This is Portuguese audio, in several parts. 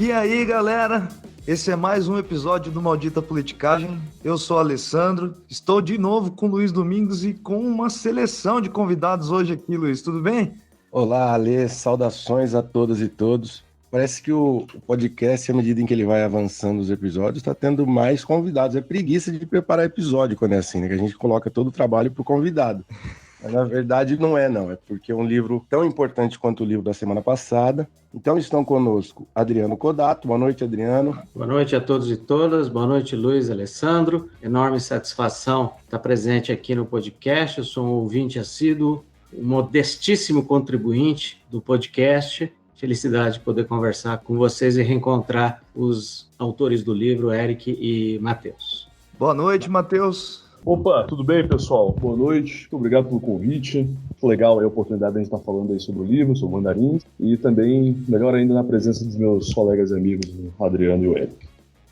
E aí, galera? Esse é mais um episódio do Maldita Politicagem. Eu sou o Alessandro, estou de novo com o Luiz Domingos e com uma seleção de convidados hoje aqui, Luiz. Tudo bem? Olá, Alê, saudações a todas e todos. Parece que o podcast, à medida em que ele vai avançando os episódios, está tendo mais convidados. É preguiça de preparar episódio quando é assim, né? Que a gente coloca todo o trabalho para o convidado. Mas, na verdade, não é, não. É porque é um livro tão importante quanto o livro da semana passada. Então, estão conosco Adriano Codato. Boa noite, Adriano. Boa noite a todos e todas. Boa noite, Luiz, Alessandro. Enorme satisfação estar presente aqui no podcast. Eu sou um ouvinte assíduo, um modestíssimo contribuinte do podcast. Felicidade de poder conversar com vocês e reencontrar os autores do livro, Eric e Matheus. Boa noite, Matheus. Opa, tudo bem, pessoal? Boa noite, muito obrigado pelo convite. Muito legal a oportunidade de a gente estar falando aí sobre o livro, sobre mandarins, e também, melhor ainda, na presença dos meus colegas e amigos, o Adriano e o Eric.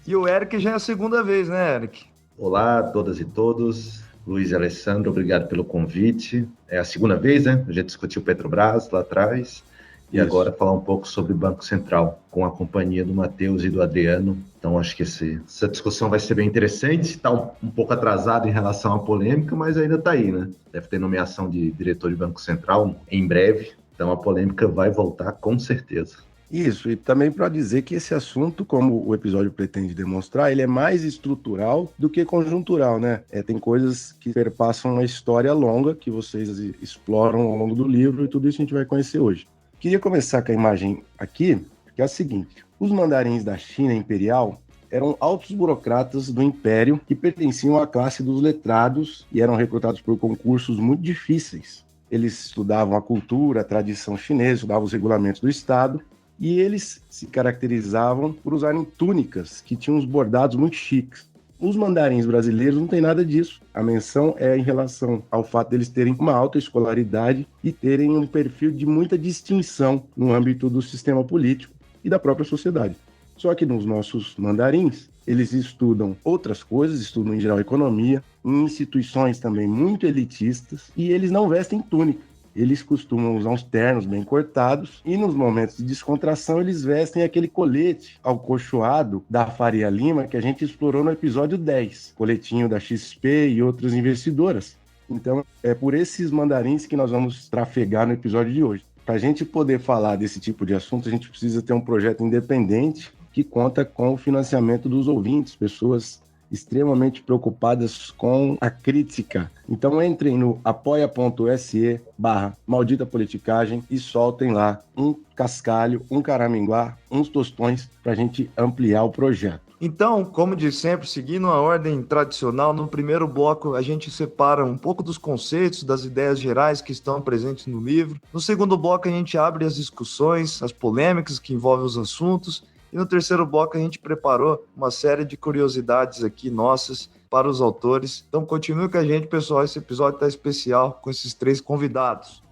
E o Eric já é a segunda vez, né, Eric? Olá a todas e todos. Luiz e Alessandro, obrigado pelo convite. É a segunda vez, né? A gente discutiu Petrobras lá atrás. E Isso. Agora falar um pouco sobre o Banco Central, com a companhia do Matheus e do Adriano. Então acho que essa discussão vai ser bem interessante. Está um pouco atrasado em relação à polêmica, mas ainda está aí, né? Deve ter nomeação de diretor de Banco Central em breve. Então a polêmica vai voltar com certeza. Isso, e também para dizer que esse assunto, como o episódio pretende demonstrar, ele é mais estrutural do que conjuntural, né? Tem coisas que perpassam uma história longa que vocês exploram ao longo do livro e tudo isso a gente vai conhecer hoje. Queria começar com a imagem aqui, que é a seguinte: os mandarins da China imperial eram altos burocratas do império que pertenciam à classe dos letrados e eram recrutados por concursos muito difíceis. Eles estudavam a cultura, a tradição chinesa, estudavam os regulamentos do Estado, e eles se caracterizavam por usarem túnicas que tinham uns bordados muito chiques. Os mandarins brasileiros não tem nada disso. A menção é em relação ao fato deles terem uma alta escolaridade e terem um perfil de muita distinção no âmbito do sistema político e da própria sociedade. Só que nos nossos mandarins, eles estudam outras coisas, estudam em geral economia, em instituições também muito elitistas, e eles não vestem túnica. Eles costumam usar uns ternos bem cortados e nos momentos de descontração eles vestem aquele colete alcochoado da Faria Lima que a gente explorou no episódio 10, coletinho da XP e outras investidoras. Então é por esses mandarins que nós vamos trafegar no episódio de hoje. Para a gente poder falar desse tipo de assunto, a gente precisa ter um projeto independente que conta com o financiamento dos ouvintes, pessoas extremamente preocupadas com a crítica. Então entrem no apoia.se/maldita politicagem e soltem lá um cascalho, um caraminguá, uns tostões para a gente ampliar o projeto. Então, como de sempre, seguindo a ordem tradicional, no primeiro bloco a gente separa um pouco dos conceitos, das ideias gerais que estão presentes no livro. No segundo bloco a gente abre as discussões, as polêmicas que envolvem os assuntos. E no terceiro bloco a gente preparou uma série de curiosidades aqui nossas para os autores. Então continue com a gente, pessoal. Esse episódio está especial com esses três convidados.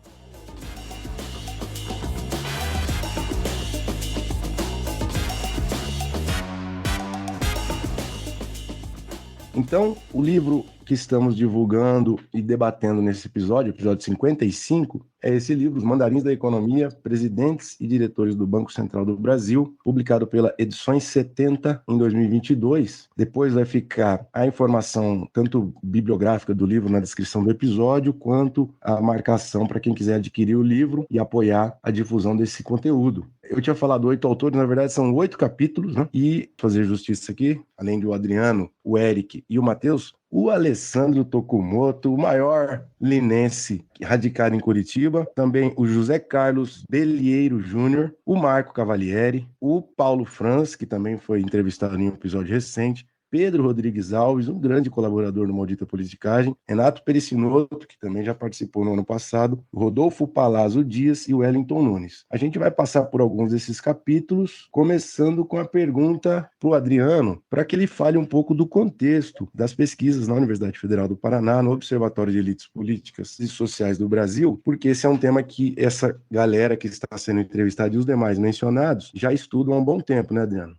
Então, o livro que estamos divulgando e debatendo nesse episódio 55, é esse livro, Os Mandarins da Economia, Presidentes e Diretores do Banco Central do Brasil, publicado pela Edições 70 em 2022. Depois vai ficar a informação tanto bibliográfica do livro na descrição do episódio, quanto a marcação para quem quiser adquirir o livro e apoiar a difusão desse conteúdo. Eu tinha falado 8 autores, na verdade são 8 capítulos, né? E fazer justiça aqui, além do Adriano, o Eric e o Matheus, o Alessandro Tokumoto, o maior linense radicado em Curitiba, também o José Carlos Belieiro Júnior, o Marco Cavalieri, o Paulo Franz, que também foi entrevistado em um episódio recente, Pedro Rodrigues Alves, um grande colaborador no Maldita Politicagem, Renato Pericinoto, que também já participou no ano passado, Rodolfo Palazzo Dias e o Wellington Nunes. A gente vai passar por alguns desses capítulos, começando com a pergunta para o Adriano, para que ele fale um pouco do contexto das pesquisas na Universidade Federal do Paraná, no Observatório de Elites Políticas e Sociais do Brasil, porque esse é um tema que essa galera que está sendo entrevistada e os demais mencionados já estudam há um bom tempo, né, Adriano?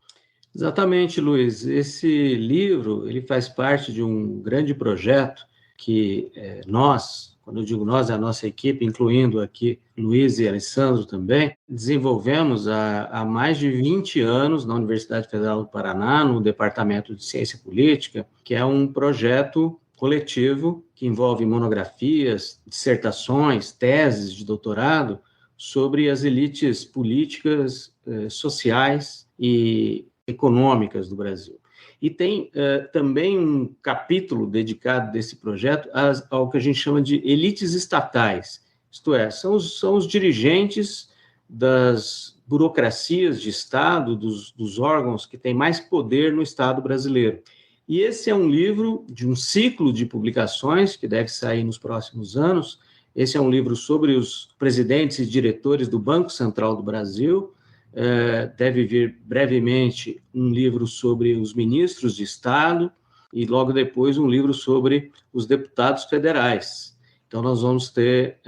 Exatamente, Luiz. Esse livro ele faz parte de um grande projeto que nós, quando eu digo nós, é a nossa equipe, incluindo aqui Luiz e Alessandro também, desenvolvemos há mais de 20 anos na Universidade Federal do Paraná, no Departamento de Ciência Política, que é um projeto coletivo que envolve monografias, dissertações, teses de doutorado sobre as elites políticas, sociais e econômicas do Brasil. E tem também um capítulo dedicado desse projeto ao que a gente chama de elites estatais, isto é, são os dirigentes das burocracias de Estado, dos órgãos que têm mais poder no Estado brasileiro. E esse é um livro de um ciclo de publicações que deve sair nos próximos anos. Esse é um livro sobre os presidentes e diretores do Banco Central do Brasil. Deve vir brevemente um livro sobre os ministros de Estado e logo depois um livro sobre os deputados federais. Então, nós vamos ter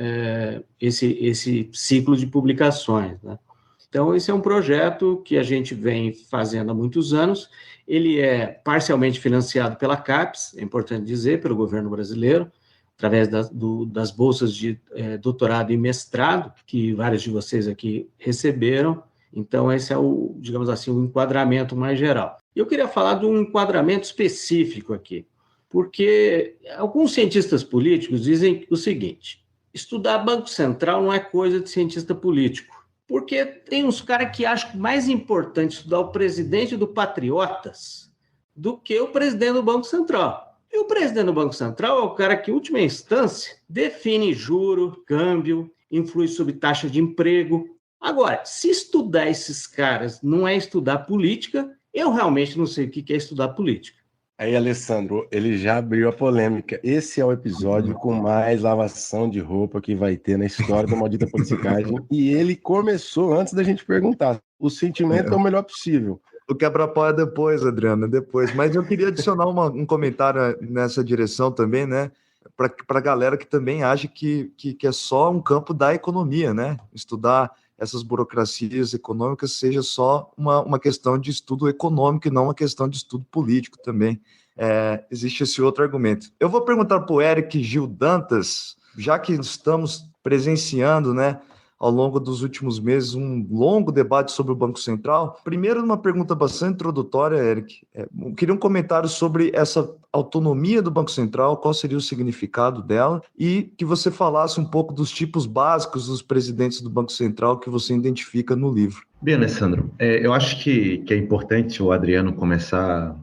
esse ciclo de publicações, né? Então, esse é um projeto que a gente vem fazendo há muitos anos. Ele é parcialmente financiado pela CAPES, é importante dizer, pelo governo brasileiro, através das bolsas de doutorado e mestrado, que vários de vocês aqui receberam. Então, esse é digamos assim, o enquadramento mais geral. Eu queria falar de um enquadramento específico aqui, porque alguns cientistas políticos dizem o seguinte: estudar Banco Central não é coisa de cientista político, porque tem uns caras que acham mais importante estudar o presidente do Patriotas do que o presidente do Banco Central. E o presidente do Banco Central é o cara que, em última instância, define juro, câmbio, influi sobre taxa de emprego. Agora, se estudar esses caras não é estudar política, eu realmente não sei o que é estudar política. Aí, Alessandro, ele já abriu a polêmica. Esse é o episódio com mais lavação de roupa que vai ter na história da Maldita Politicagem. E ele começou antes da gente perguntar. O sentimento é o melhor possível. O quebra-pau é depois, Adriano, depois. Mas eu queria adicionar um comentário nessa direção também, né? Para a galera que também acha que é só um campo da economia, né? Estudar essas burocracias econômicas seja só uma questão de estudo econômico e não uma questão de estudo político também. Existe esse outro argumento. Eu vou perguntar para o Eric Gil Dantas, já que estamos presenciando, né, ao longo dos últimos meses, um longo debate sobre o Banco Central. Primeiro, uma pergunta bastante introdutória, Eric. Eu queria um comentário sobre essa autonomia do Banco Central, qual seria o significado dela, e que você falasse um pouco dos tipos básicos dos presidentes do Banco Central que você identifica no livro. Bem, Alessandro, eu acho que é importante o Adriano começar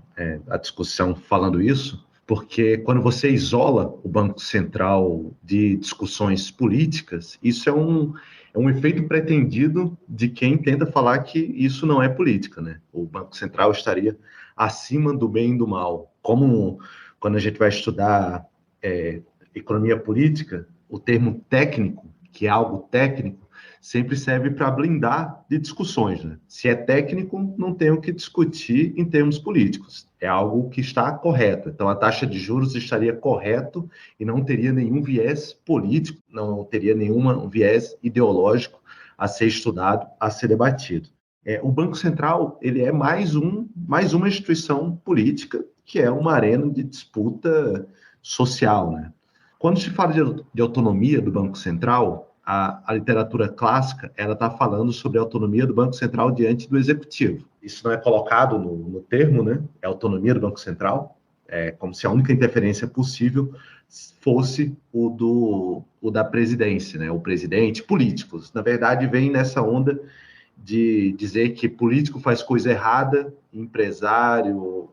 a discussão falando isso, porque quando você isola o Banco Central de discussões políticas, isso é um efeito pretendido de quem tenta falar que isso não é política, né? O Banco Central estaria acima do bem e do mal. Como quando a gente vai estudar economia política, o termo técnico, que é algo técnico, sempre serve para blindar de discussões, né? Se é técnico, não tem o que discutir em termos políticos. É algo que está correto. Então, a taxa de juros estaria correto e não teria nenhum viés político, não teria nenhum viés ideológico a ser estudado, a ser debatido. O Banco Central, ele é mais uma instituição política, que é uma arena de disputa social, né? Quando se fala de autonomia do Banco Central, a literatura clássica, ela está falando sobre a autonomia do Banco Central diante do Executivo. Isso não é colocado no termo, né? É a autonomia do Banco Central, como se a única interferência possível fosse o da presidência, né? O presidente, políticos. Na verdade, vem nessa onda de dizer que político faz coisa errada, empresário,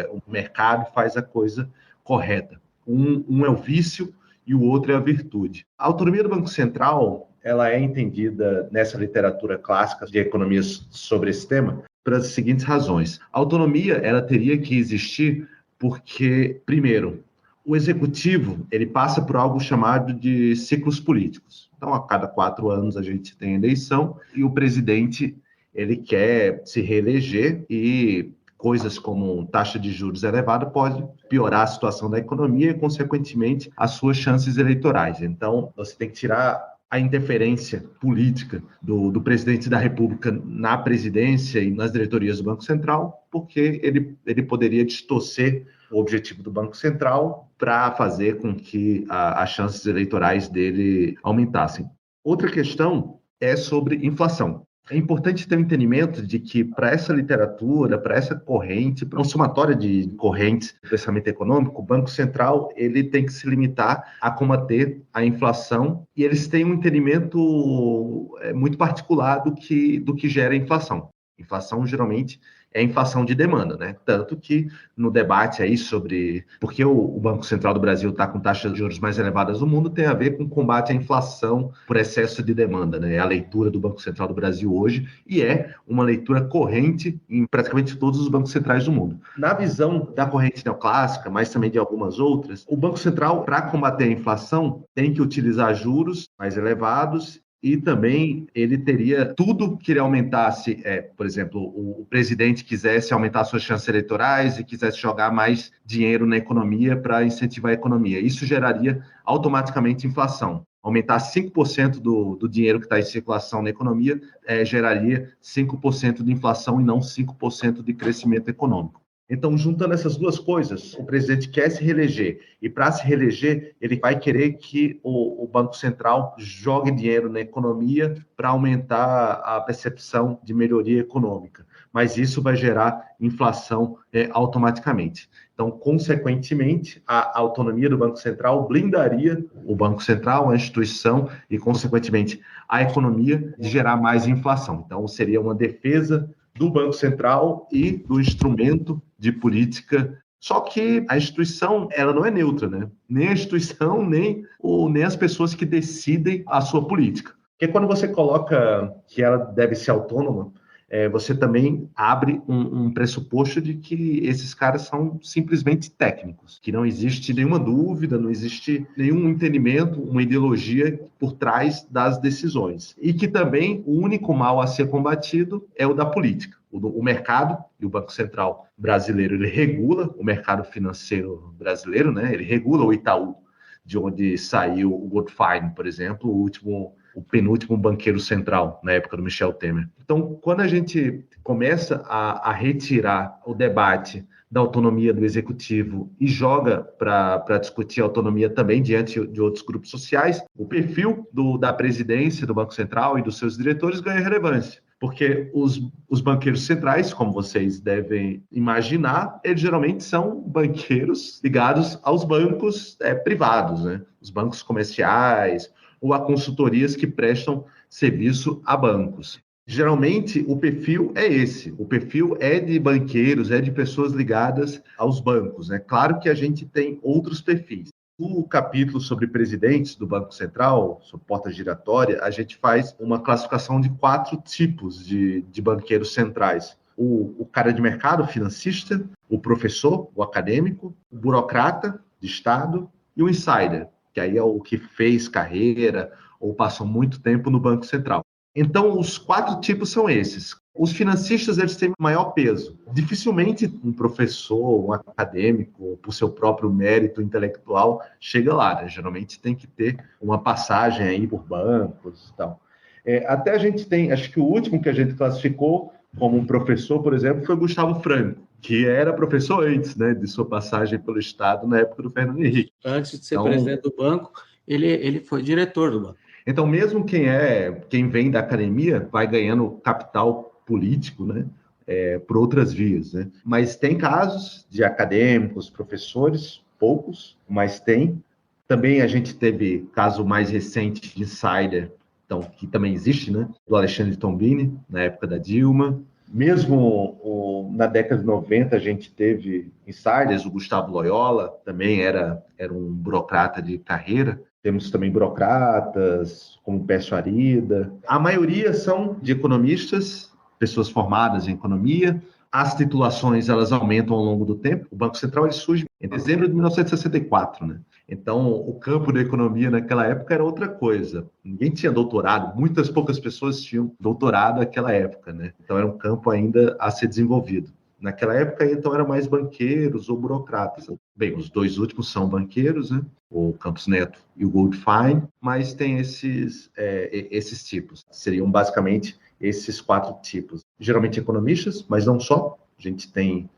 o mercado faz a coisa correta. Um é o vício e o outro é a virtude. A autonomia do Banco Central, ela é entendida nessa literatura clássica de economia sobre esse tema pelas seguintes razões. A autonomia, ela teria que existir porque, primeiro, o executivo, ele passa por algo chamado de ciclos políticos. Então, a cada 4 anos a gente tem eleição e o presidente, ele quer se reeleger e coisas como taxa de juros elevada pode piorar a situação da economia e, consequentemente, as suas chances eleitorais. Então, você tem que tirar a interferência política do presidente da República na presidência e nas diretorias do Banco Central, porque ele poderia distorcer o objetivo do Banco Central para fazer com que as chances eleitorais dele aumentassem. Outra questão é sobre inflação. É importante ter um entendimento de que, para essa literatura, para essa corrente, para uma somatória de correntes do pensamento econômico, o Banco Central ele tem que se limitar a combater a inflação, e eles têm um entendimento muito particular do que gera a inflação. Inflação, geralmente, é inflação de demanda, né? Tanto que no debate aí sobre por que o Banco Central do Brasil está com taxas de juros mais elevadas do mundo tem a ver com o combate à inflação por excesso de demanda, né? É a leitura do Banco Central do Brasil hoje e é uma leitura corrente em praticamente todos os bancos centrais do mundo. Na visão da corrente neoclássica, mas também de algumas outras, o Banco Central, para combater a inflação, tem que utilizar juros mais elevados. E também ele teria tudo que ele aumentasse, por exemplo, o presidente quisesse aumentar suas chances eleitorais e quisesse jogar mais dinheiro na economia para incentivar a economia. Isso geraria automaticamente inflação. Aumentar 5% do dinheiro que está em circulação na economia geraria 5% de inflação e não 5% de crescimento econômico. Então, juntando essas duas coisas, o presidente quer se reeleger e, para se reeleger, ele vai querer que o Banco Central jogue dinheiro na economia para aumentar a percepção de melhoria econômica. Mas isso vai gerar inflação automaticamente. Então, consequentemente, a autonomia do Banco Central blindaria o Banco Central, a instituição e, consequentemente, a economia de gerar mais inflação. Então, seria uma defesa do Banco Central e do instrumento de política. Só que a instituição, ela não é neutra, né? Nem a instituição, nem as pessoas que decidem a sua política. Porque quando você coloca que ela deve ser autônoma, você também abre um pressuposto de que esses caras são simplesmente técnicos, que não existe nenhuma dúvida, não existe nenhum entendimento, uma ideologia por trás das decisões. E que também o único mal a ser combatido é o da política. O mercado, e o Banco Central brasileiro, ele regula o mercado financeiro brasileiro, né? Ele regula o Itaú, de onde saiu o Goldfein, por exemplo, o penúltimo banqueiro central, na época do Michel Temer. Então, quando a gente começa a retirar o debate da autonomia do executivo e joga para discutir a autonomia também diante de outros grupos sociais, o perfil da presidência do Banco Central e dos seus diretores ganha relevância. Porque os banqueiros centrais, como vocês devem imaginar, eles geralmente são banqueiros ligados aos bancos privados, né? Os bancos comerciais ou a consultorias que prestam serviço a bancos. Geralmente, o perfil é esse. O perfil é de banqueiros, é de pessoas ligadas aos bancos, né? Claro que a gente tem outros perfis. No capítulo sobre presidentes do Banco Central, sobre porta giratória, a gente faz uma classificação de 4 tipos de banqueiros centrais. O cara de mercado, o financista, o professor, o acadêmico, o burocrata de Estado e o insider, que aí é o que fez carreira ou passou muito tempo no Banco Central. Então, os 4 tipos são esses. Os financistas, eles têm maior peso. Dificilmente um professor, um acadêmico, por seu próprio mérito intelectual, chega lá, né? Geralmente tem que ter uma passagem aí por bancos e tal. Até a gente tem, acho que o último que a gente classificou como um professor, por exemplo, foi Gustavo Franco, que era professor antes, né, de sua passagem pelo Estado na época do Fernando Henrique. Antes de ser presidente do banco, ele foi diretor do banco. Então, mesmo quem vem da academia vai ganhando capital político, né, por outras vias, né? Mas tem casos de acadêmicos, professores, poucos, mas tem. Também a gente teve caso mais recente de insider, então, que também existe, né, do Alexandre Tombini, na época da Dilma. Mesmo na década de 90, a gente teve insiders, o Gustavo Loyola também era um burocrata de carreira. Temos também burocratas, como Pécio Arida. A maioria são de economistas, pessoas formadas em economia. As titulações, elas aumentam ao longo do tempo. O Banco Central ele surge em dezembro de 1964, né? Então, o campo da economia naquela época era outra coisa. Ninguém tinha doutorado, poucas pessoas tinham doutorado naquela época, né? Então, era um campo ainda a ser desenvolvido. Naquela época, então, eram mais banqueiros ou burocratas. Bem, os 2 últimos são banqueiros, né? O Campos Neto e o Goldfein, mas tem esses tipos. Seriam basicamente esses 4 tipos. Geralmente economistas, mas não só. A gente tem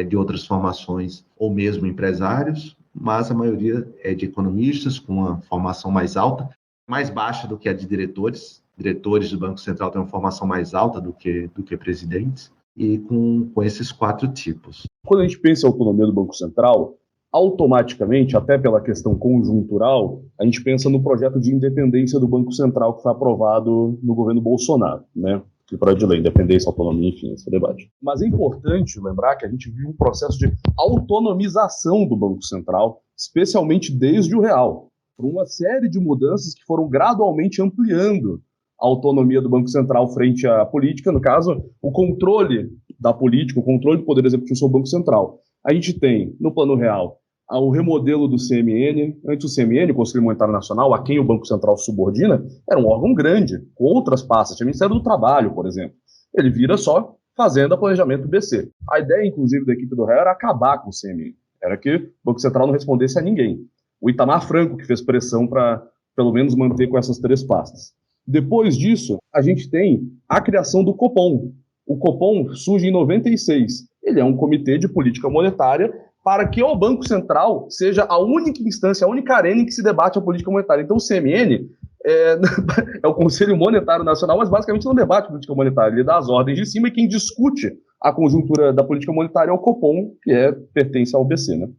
de outras formações ou mesmo empresários, mas a maioria é de economistas com uma formação mais alta, mais baixa do que a de diretores. Diretores do Banco Central têm uma formação mais alta do que presidentes, e com esses 4 tipos. Quando a gente pensa em autonomia do Banco Central, automaticamente, até pela questão conjuntural, a gente pensa no projeto de independência do Banco Central que foi aprovado no governo Bolsonaro, né? Que projeto de lei, independência, autonomia, enfim, esse debate. Mas é importante lembrar que a gente viu um processo de autonomização do Banco Central, especialmente desde o real, por uma série de mudanças que foram gradualmente ampliando a autonomia do Banco Central frente à política, no caso, o controle da política, o controle do poder executivo sobre o Banco Central. A gente tem, no plano real, o remodelo do CMN. Antes o CMN, o Conselho Monetário Nacional, a quem o Banco Central subordina, era um órgão grande, com outras pastas, tinha o Ministério do Trabalho, por exemplo. Ele vira só Fazenda, Planejamento e BC. A ideia, inclusive, da equipe do réu era acabar com o CMN, era que o Banco Central não respondesse a ninguém. O Itamar Franco que fez pressão para, pelo menos, manter com essas 3 pastas. Depois disso, a gente tem a criação do Copom. O Copom surge em 96. Ele é um comitê de política monetária para que o Banco Central seja a única instância, a única arena em que se debate a política monetária. Então o CMN é o Conselho Monetário Nacional, mas basicamente não debate política monetária. Ele dá as ordens de cima e quem discute a conjuntura da política monetária é o Copom, que pertence ao BC, né?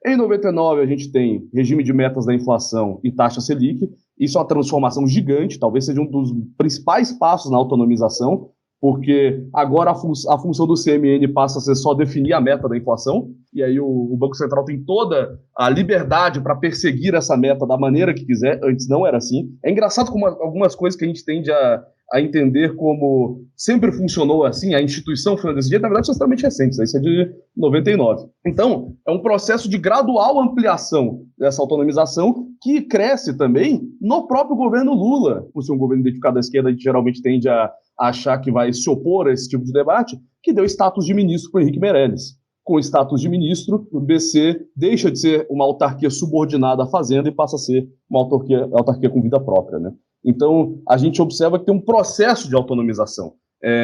Em 99, a gente tem regime de metas da inflação e taxa Selic. Isso é uma transformação gigante, talvez seja um dos principais passos na autonomização, porque agora a função do CMN passa a ser só definir a meta da inflação, e aí o Banco Central tem toda a liberdade para perseguir essa meta da maneira que quiser. Antes não era assim. É engraçado como algumas coisas que a gente tende a entender como sempre funcionou assim, a instituição foi desse jeito, na verdade, são extremamente recentes, isso é de 99. Então, é um processo de gradual ampliação dessa autonomização que cresce também no próprio governo Lula. Por ser um governo dedicado à esquerda, a gente geralmente tende a achar que vai se opor a esse tipo de debate, que deu status de ministro para o Henrique Meirelles. Com o status de ministro, o BC deixa de ser uma autarquia subordinada à Fazenda e passa a ser uma autarquia com vida própria, né? Então, a gente observa que tem um processo de autonomização,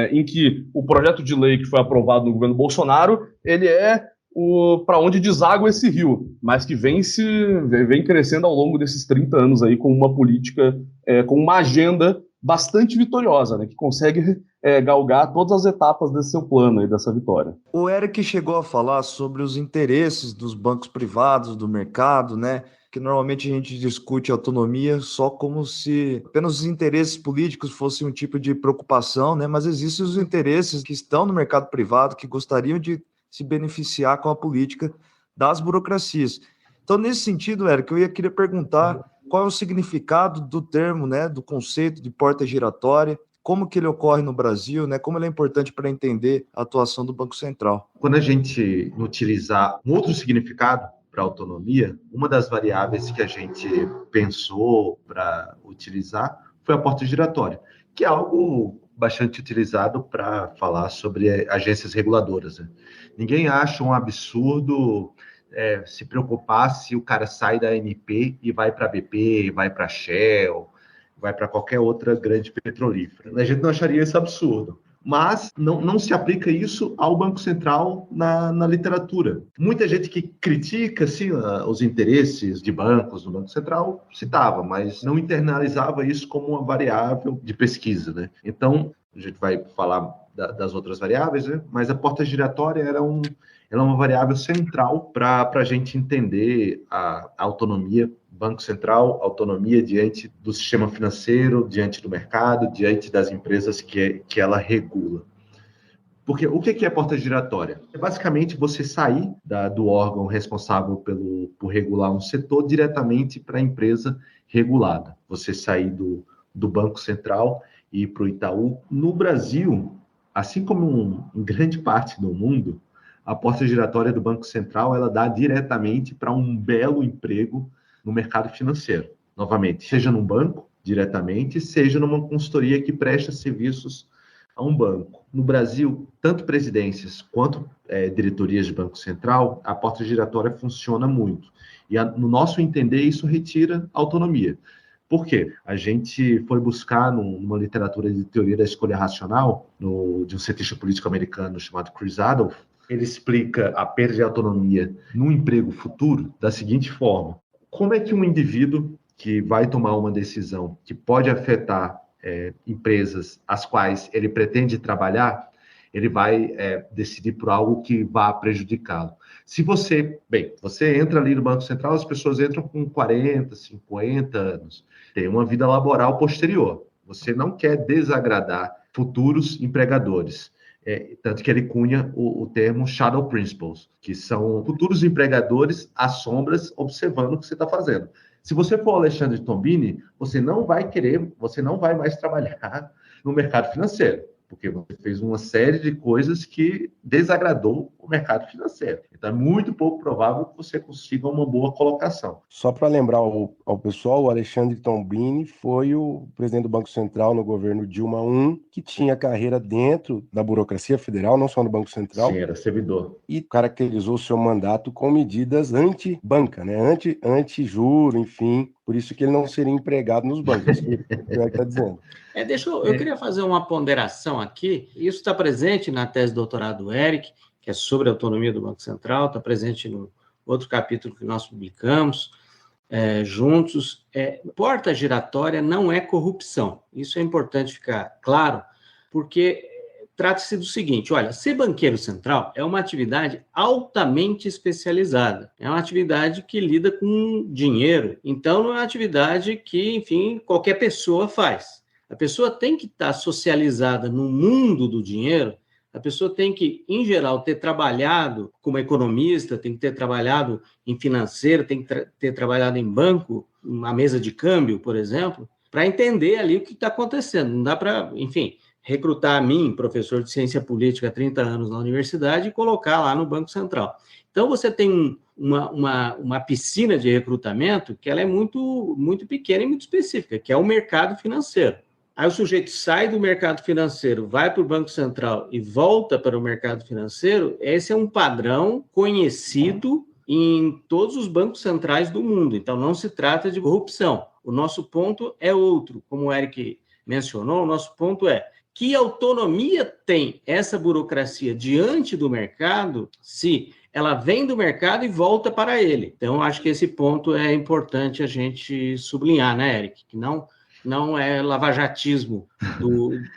em que o projeto de lei que foi aprovado no governo Bolsonaro, ele é para onde deságua esse rio, mas que vem crescendo ao longo desses 30 anos aí com uma política, com uma agenda bastante vitoriosa, né, que consegue galgar todas as etapas desse seu plano aí, dessa vitória. O Eric chegou a falar sobre os interesses dos bancos privados, do mercado, né? Que normalmente a gente discute autonomia só como se apenas os interesses políticos fossem um tipo de preocupação, né? Mas existem os interesses que estão no mercado privado, que gostariam de se beneficiar com a política das burocracias. Então, nesse sentido, Eric, eu queria perguntar qual é o significado do termo, né, do conceito de porta giratória, como que ele ocorre no Brasil, né, como ele é importante para entender a atuação do Banco Central. Quando a gente utilizar um outro significado para autonomia, uma das variáveis que a gente pensou para utilizar foi a porta giratória, que é algo bastante utilizado para falar sobre agências reguladoras, né? Ninguém acha um absurdo se preocupar se o cara sai da ANP e vai para a BP, vai para a Shell, vai para qualquer outra grande petrolífera. A gente não acharia isso absurdo. Mas não se aplica isso ao Banco Central na literatura. Muita gente que critica assim, os interesses de bancos no Banco Central citava, mas não internalizava isso como uma variável de pesquisa, né? Então, a gente vai falar das outras variáveis, né? Mas a porta giratória ela é uma variável central para a gente entender a autonomia Banco Central, autonomia diante do sistema financeiro, diante do mercado, diante das empresas que ela regula. Porque o que é porta giratória? É basicamente você sair do órgão responsável por regular um setor diretamente para a empresa regulada. Você sair do Banco Central e ir para o Itaú. No Brasil, assim como em grande parte do mundo, a porta giratória do Banco Central ela dá diretamente para um belo emprego no mercado financeiro, novamente, seja num banco, diretamente, seja numa consultoria que presta serviços a um banco. No Brasil, tanto presidências quanto diretorias de Banco Central, a porta giratória funciona muito. E, no nosso entender, isso retira autonomia. Por quê? A gente foi buscar numa literatura de teoria da escolha racional, de um cientista político americano chamado Chris Adolph, ele explica a perda de autonomia no emprego futuro da seguinte forma: como é que um indivíduo que vai tomar uma decisão que pode afetar empresas às quais ele pretende trabalhar, ele vai decidir por algo que vá prejudicá-lo. Se você entra ali no Banco Central, as pessoas entram com 40, 50 anos, tem uma vida laboral posterior. Você não quer desagradar futuros empregadores. Tanto que ele cunha o termo shadow principals, que são futuros empregadores às sombras observando o que você está fazendo. Se você for Alexandre Tombini, você não vai mais trabalhar no mercado financeiro, porque você fez uma série de coisas que desagradou o mercado financeiro. Então, é muito pouco provável que você consiga uma boa colocação. Só para lembrar ao pessoal, o Alexandre Tombini foi o presidente do Banco Central no governo Dilma I, que tinha carreira dentro da burocracia federal, não só no Banco Central. Sim, era servidor. E caracterizou seu mandato com medidas anti-banca, né? Anti-juro, enfim. Por isso que ele não seria empregado nos bancos, que o está dizendo. Eu queria fazer uma ponderação aqui. Isso está presente na tese de doutorado do Eric, que é sobre a autonomia do Banco Central, está presente no outro capítulo que nós publicamos juntos. Porta giratória não é corrupção. Isso é importante ficar claro, porque trata-se do seguinte: olha, ser banqueiro central é uma atividade altamente especializada. É uma atividade que lida com dinheiro. Então, não é uma atividade que, enfim, qualquer pessoa faz. A pessoa tem que estar socializada no mundo do dinheiro. A pessoa tem que, em geral, ter trabalhado como economista, tem que ter trabalhado em financeiro, tem que ter trabalhado em banco, uma mesa de câmbio, por exemplo, para entender ali o que está acontecendo. Não dá para, enfim, recrutar a mim, professor de ciência política há 30 anos na universidade, e colocar lá no Banco Central. Então, você tem uma piscina de recrutamento que ela é muito, muito pequena e muito específica, que é o mercado financeiro. Aí o sujeito sai do mercado financeiro, vai para o Banco Central e volta para o mercado financeiro. Esse é um padrão conhecido em todos os bancos centrais do mundo. Então, não se trata de corrupção. O nosso ponto é outro. Como o Eric mencionou, o nosso ponto é: que autonomia tem essa burocracia diante do mercado se ela vem do mercado e volta para ele? Então, acho que esse ponto é importante a gente sublinhar, né, Eric? Que não é lavajatismo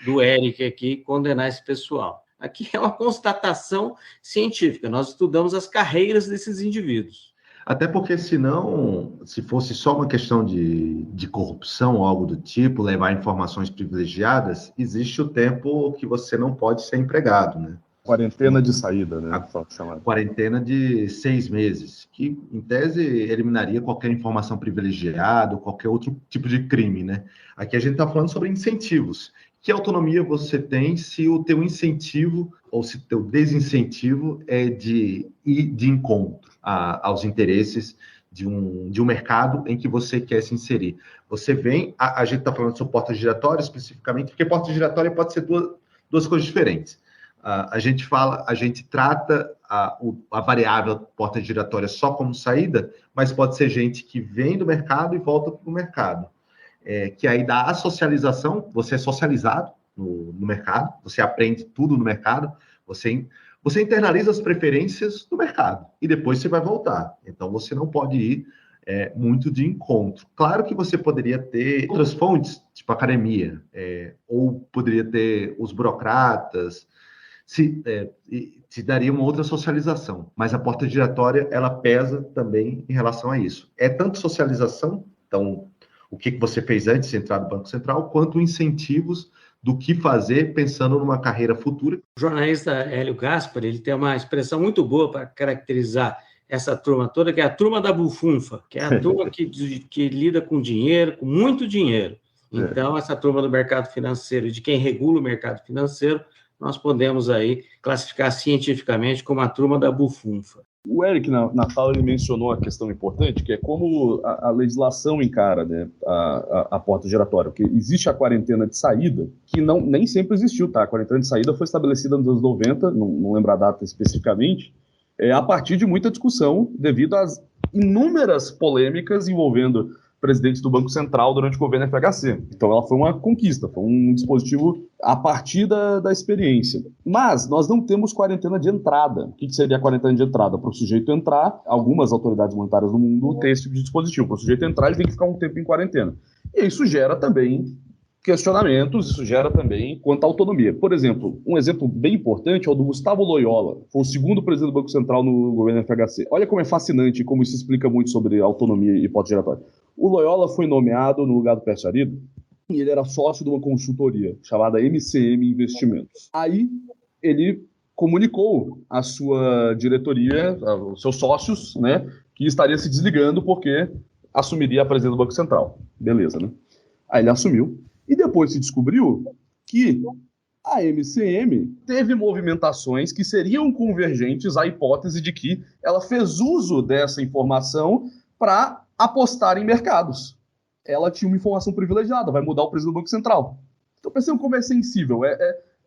do Eric aqui condenar esse pessoal. Aqui é uma constatação científica. Nós estudamos as carreiras desses indivíduos. Até porque, senão, se fosse só uma questão de corrupção ou algo do tipo, levar informações privilegiadas, existe o tempo que você não pode ser empregado, né? Quarentena de saída, né? A quarentena de 6 meses, que, em tese, eliminaria qualquer informação privilegiada ou qualquer outro tipo de crime, né? Aqui a gente está falando sobre incentivos. Que autonomia você tem se o teu incentivo ou se o teu desincentivo é de ir de encontro aos interesses de um mercado em que você quer se inserir? Você vem, a gente está falando sobre porta giratória especificamente, porque porta giratória pode ser duas coisas diferentes. A gente trata a variável porta giratória só como saída, mas pode ser gente que vem do mercado e volta para o mercado. Que aí dá a socialização, você é socializado no mercado, você aprende tudo no mercado, você internaliza as preferências do mercado e depois você vai voltar. Então, você não pode ir muito de encontro. Claro que você poderia ter outras fontes, tipo academia, ou poderia ter os burocratas, se daria uma outra socialização. Mas a porta giratória, ela pesa também em relação a isso. É tanto socialização, então, o que você fez antes de entrar no Banco Central, quanto incentivos do que fazer pensando numa carreira futura. O jornalista Hélio Gaspar, ele tem uma expressão muito boa para caracterizar essa turma toda, que é a turma da bufunfa, que é a turma que lida com dinheiro, com muito dinheiro. Então, essa turma do mercado financeiro, de quem regula o mercado financeiro, nós podemos aí classificar cientificamente como a turma da bufunfa. O Eric, na fala, ele mencionou a questão importante, que é como a legislação encara, né, a porta giratória. Porque existe a quarentena de saída, que nem sempre existiu, tá? A quarentena de saída foi estabelecida nos anos 90, não lembro a data especificamente, a partir de muita discussão, devido às inúmeras polêmicas envolvendo presidentes do Banco Central durante o governo FHC. Então ela foi uma conquista, foi um dispositivo a partir da experiência. Mas nós não temos quarentena de entrada. O que seria a quarentena de entrada? Para o sujeito entrar, algumas autoridades monetárias no mundo têm esse tipo de dispositivo. Para o sujeito entrar, ele tem que ficar um tempo em quarentena. E isso gera também questionamentos, isso gera também quanto à autonomia. Por exemplo, um exemplo bem importante é o do Gustavo Loyola, foi o segundo presidente do Banco Central no governo FHC. Olha como é fascinante e como isso explica muito sobre autonomia e hipótese giratória. O Loyola foi nomeado no lugar do Pércio Arida e ele era sócio de uma consultoria chamada MCM Investimentos. Aí ele comunicou à sua diretoria, aos seus sócios, né, que estaria se desligando porque assumiria a presidência do Banco Central. Beleza, né? Aí ele assumiu. E depois se descobriu que a MCM teve movimentações que seriam convergentes à hipótese de que ela fez uso dessa informação para apostar em mercados. Ela tinha uma informação privilegiada, vai mudar o preço do Banco Central. Então percebam como é sensível.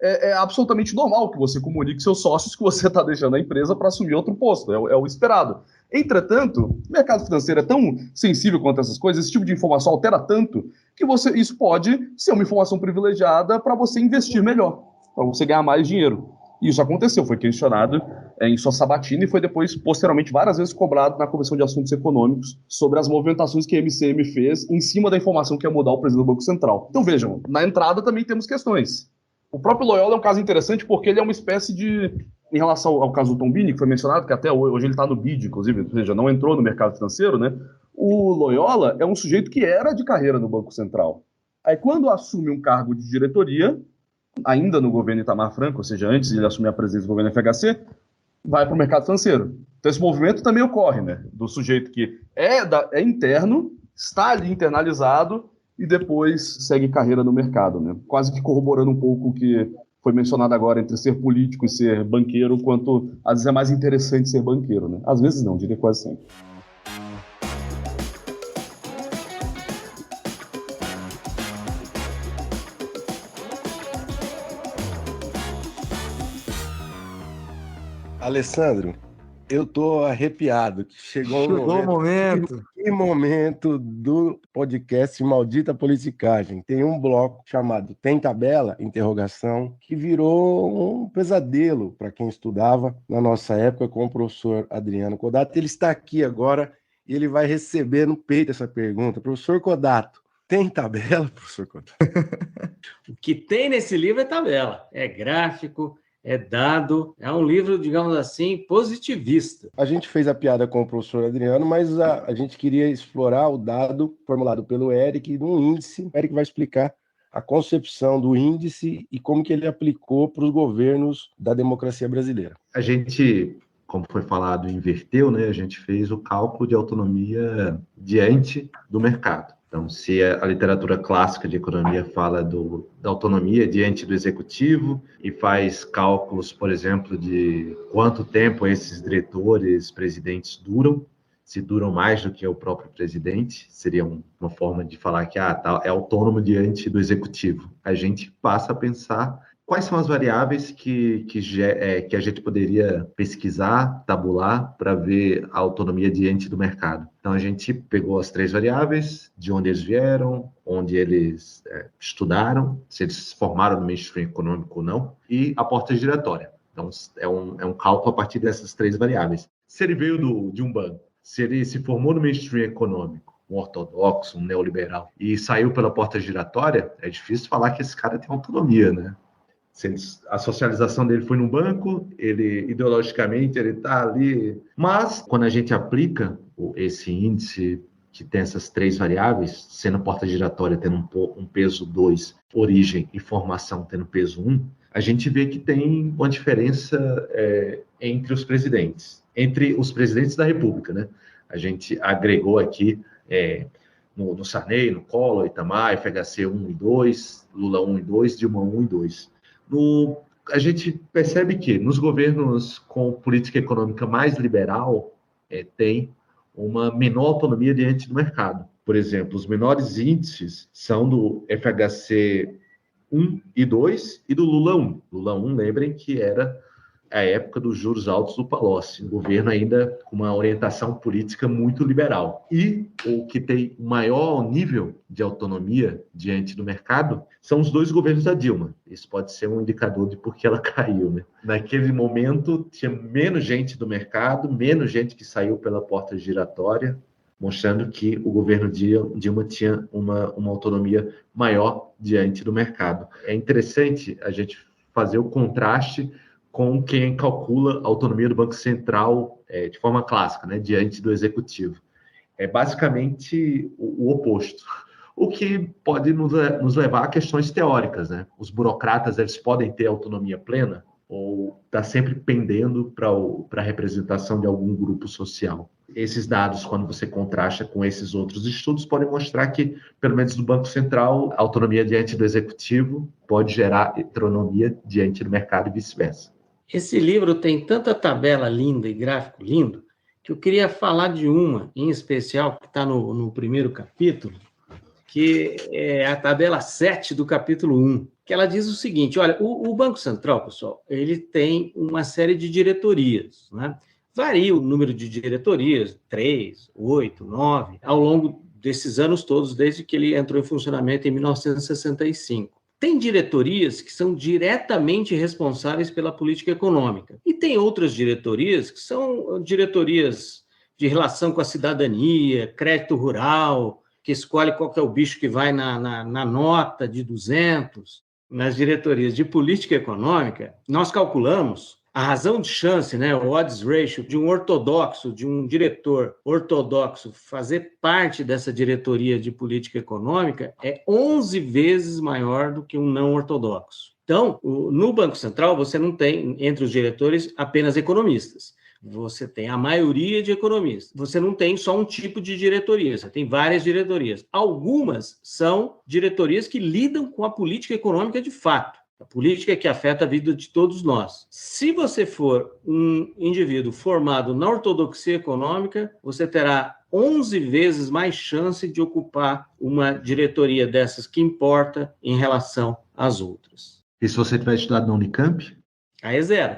É absolutamente normal que você comunique seus sócios que você está deixando a empresa para assumir outro posto. É o esperado. Entretanto, o mercado financeiro é tão sensível quanto essas coisas, esse tipo de informação altera tanto, que isso pode ser uma informação privilegiada para você investir melhor, para você ganhar mais dinheiro. E isso aconteceu, foi questionado em sua sabatina e foi depois, posteriormente, várias vezes cobrado na Comissão de Assuntos Econômicos sobre as movimentações que a MCM fez em cima da informação que ia mudar o presidente do Banco Central. Então vejam, na entrada também temos questões. O próprio Loyola é um caso interessante porque ele é uma espécie de... Em relação ao caso do Tombini, que foi mencionado, que até hoje ele está no BID, inclusive, ou seja, não entrou no mercado financeiro, né? O Loyola é um sujeito que era de carreira no Banco Central. Aí, quando assume um cargo de diretoria, ainda no governo Itamar Franco, ou seja, antes de ele assumir a presidência do governo FHC, vai para o mercado financeiro. Então, esse movimento também ocorre, né? Do sujeito que é interno, está ali internalizado e depois segue carreira no mercado, né? Quase que corroborando um pouco o que foi mencionado agora entre ser político e ser banqueiro, quanto às vezes é mais interessante ser banqueiro, né? Às vezes não, diria quase sempre. Alessandro, eu tô arrepiado. Chegou o momento. Que momento do podcast Maldita Politicagem. Tem um bloco chamado Tem Tabela? Interrogação, que virou um pesadelo para quem estudava na nossa época com o professor Adriano Codato. Ele está aqui agora e ele vai receber no peito essa pergunta. Professor Codato, tem tabela, professor Codato? O que tem nesse livro é tabela. É gráfico, é dado, é um livro, digamos assim, positivista. A gente fez a piada com o professor Adriano, mas a gente queria explorar o dado formulado pelo Eric no índice. O Eric vai explicar a concepção do índice e como que ele aplicou para os governos da democracia brasileira. A gente, como foi falado, inverteu, né? A gente fez o cálculo de autonomia diante do mercado. Então, se a literatura clássica de economia fala da autonomia diante do executivo e faz cálculos, por exemplo, de quanto tempo esses diretores, presidentes duram, se duram mais do que o próprio presidente, seria uma forma de falar que é autônomo diante do executivo. A gente passa a pensar quais são as variáveis que a gente poderia pesquisar, tabular, para ver a autonomia diante do mercado. Então, a gente pegou as 3 variáveis, de onde eles vieram, onde eles estudaram, se eles se formaram no mainstream econômico ou não, e a porta giratória. Então, é um cálculo a partir dessas 3 variáveis. Se ele veio de um banco, se ele se formou no mainstream econômico, um ortodoxo, um neoliberal, e saiu pela porta giratória, é difícil falar que esse cara tem autonomia, né? A socialização dele foi no banco, ele ideologicamente ele está ali. Mas quando a gente aplica esse índice que tem essas 3 variáveis, sendo porta giratória tendo um peso 2, origem e formação tendo peso 1, a gente vê que tem uma diferença entre os presidentes da República, né? A gente agregou aqui no Sarney, no Collor, Itamar, FHC 1 e 2, Lula 1 e 2, Dilma 1 e 2. A gente percebe que nos governos com política econômica mais liberal tem uma menor autonomia diante do mercado. Por exemplo, os menores índices são do FHC 1 e 2 e do Lula 1. Lula 1, lembrem que era a época dos juros altos do Palocci, um governo ainda com uma orientação política muito liberal. E o que tem maior nível de autonomia diante do mercado são os 2 governos da Dilma. Isso pode ser um indicador de por que ela caiu, né? Naquele momento, tinha menos gente do mercado, menos gente que saiu pela porta giratória, mostrando que o governo Dilma tinha uma autonomia maior diante do mercado. É interessante a gente fazer o contraste com quem calcula a autonomia do Banco Central de forma clássica, né, diante do Executivo. É basicamente o oposto, o que pode nos levar a questões teóricas, né? Os burocratas, eles podem ter autonomia plena ou está sempre pendendo para a representação de algum grupo social. Esses dados, quando você contrasta com esses outros estudos, podem mostrar que, pelo menos no Banco Central, a autonomia diante do Executivo pode gerar heteronomia diante do mercado e vice-versa. Esse livro tem tanta tabela linda e gráfico lindo que eu queria falar de uma em especial que está no primeiro capítulo, que é a tabela 7 do capítulo 1, que ela diz o seguinte: olha, o Banco Central, pessoal, ele tem uma série de diretorias, né? Varia o número de diretorias, 3, 8, 9, ao longo desses anos todos, desde que ele entrou em funcionamento em 1965. Tem diretorias que são diretamente responsáveis pela política econômica. E tem outras diretorias que são diretorias de relação com a cidadania, crédito rural, que escolhe qual que é o bicho que vai na nota de 200. Nas diretorias de política econômica, nós calculamos a razão de chance, né, o odds ratio, de um ortodoxo, de um diretor ortodoxo fazer parte dessa diretoria de política econômica é 11 vezes maior do que um não ortodoxo. Então, no Banco Central, você não tem, entre os diretores, apenas economistas. Você tem a maioria de economistas. Você não tem só um tipo de diretoria, você tem várias diretorias. Algumas são diretorias que lidam com a política econômica de fato. A política que afeta a vida de todos nós. Se você for um indivíduo formado na ortodoxia econômica, você terá 11 vezes mais chance de ocupar uma diretoria dessas que importa em relação às outras. E se você tiver estudado na Unicamp? Aí é zero.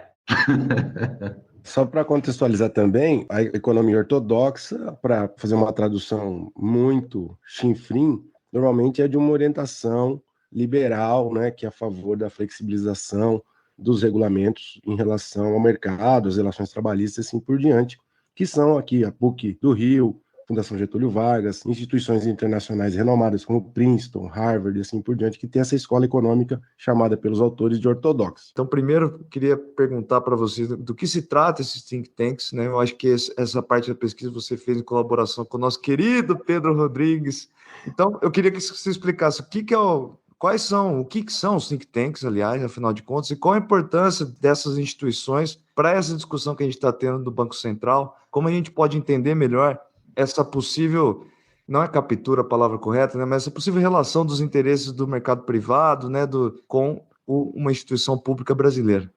Só para contextualizar também, a economia ortodoxa, para fazer uma tradução muito chinfrim, normalmente é de uma orientação liberal, né, que é a favor da flexibilização dos regulamentos em relação ao mercado, às relações trabalhistas e assim por diante, que são aqui a PUC do Rio, Fundação Getúlio Vargas, instituições internacionais renomadas como Princeton, Harvard e assim por diante, que tem essa escola econômica chamada pelos autores de ortodoxa. Então, primeiro, eu queria perguntar para vocês do que se trata esses think tanks, né? Eu acho que essa parte da pesquisa você fez em colaboração com o nosso querido Pedro Rodrigues. Então, eu queria que você explicasse o que são os think tanks, aliás, afinal de contas, e qual a importância dessas instituições para essa discussão que a gente está tendo do Banco Central, como a gente pode entender melhor essa possível, não é captura a palavra correta, né, mas essa possível relação dos interesses do mercado privado, né, com uma instituição pública brasileira.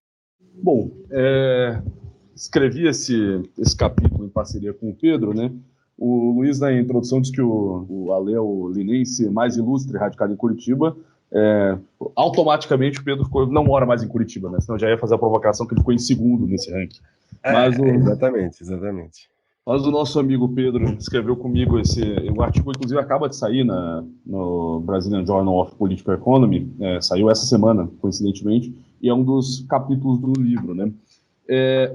Bom, escrevi esse capítulo em parceria com o Pedro, né? O Luiz, na introdução, disse que o Ale é o linense mais ilustre radicado em Curitiba. Automaticamente o Pedro não mora mais em Curitiba, né? Senão já ia fazer a provocação que ele ficou em segundo nesse ranking. Exatamente. Mas o nosso amigo Pedro escreveu comigo o artigo, inclusive, acaba de sair no Brazilian Journal of Political Economy, saiu essa semana, coincidentemente, e é um dos capítulos do livro, né?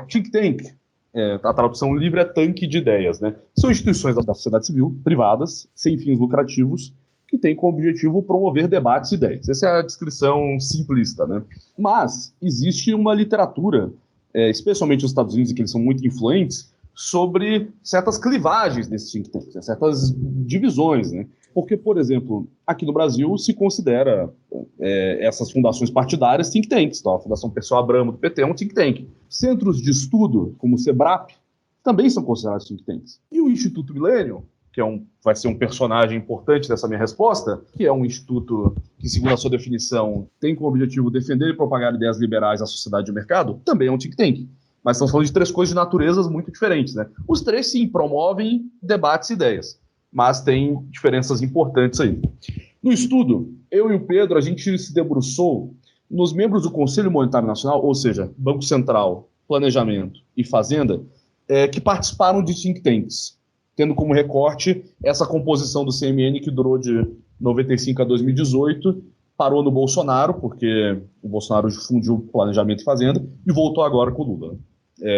Think Tank, a tradução livre é tanque de ideias, né? São instituições da sociedade civil, privadas, sem fins lucrativos, que têm como objetivo promover debates e ideias. Essa é a descrição simplista, né? Mas existe uma literatura, especialmente nos Estados Unidos, em que eles são muito influentes, sobre certas clivagens desses think tanks, certas divisões, né? Porque, por exemplo, aqui no Brasil se considera essas fundações partidárias think tanks. Então, a Fundação Perseu Abramo do PT é um think tank. Centros de estudo, como o SEBRAP, também são considerados think tanks. E o Instituto Millennium, que vai ser um personagem importante dessa minha resposta, que é um instituto que, segundo a sua definição, tem como objetivo defender e propagar ideias liberais à sociedade e ao mercado, também é um think tank. Mas estamos falando de 3 coisas de naturezas muito diferentes, né? Os 3, sim, promovem debates e ideias, mas tem diferenças importantes aí. No estudo, eu e o Pedro, a gente se debruçou nos membros do Conselho Monetário Nacional, ou seja, Banco Central Planejamento e Fazenda, que participaram de think tanks, tendo como recorte essa composição do CMN que durou de 95 a 2018, parou no Bolsonaro, porque o Bolsonaro difundiu Planejamento e Fazenda, e voltou agora com o Lula.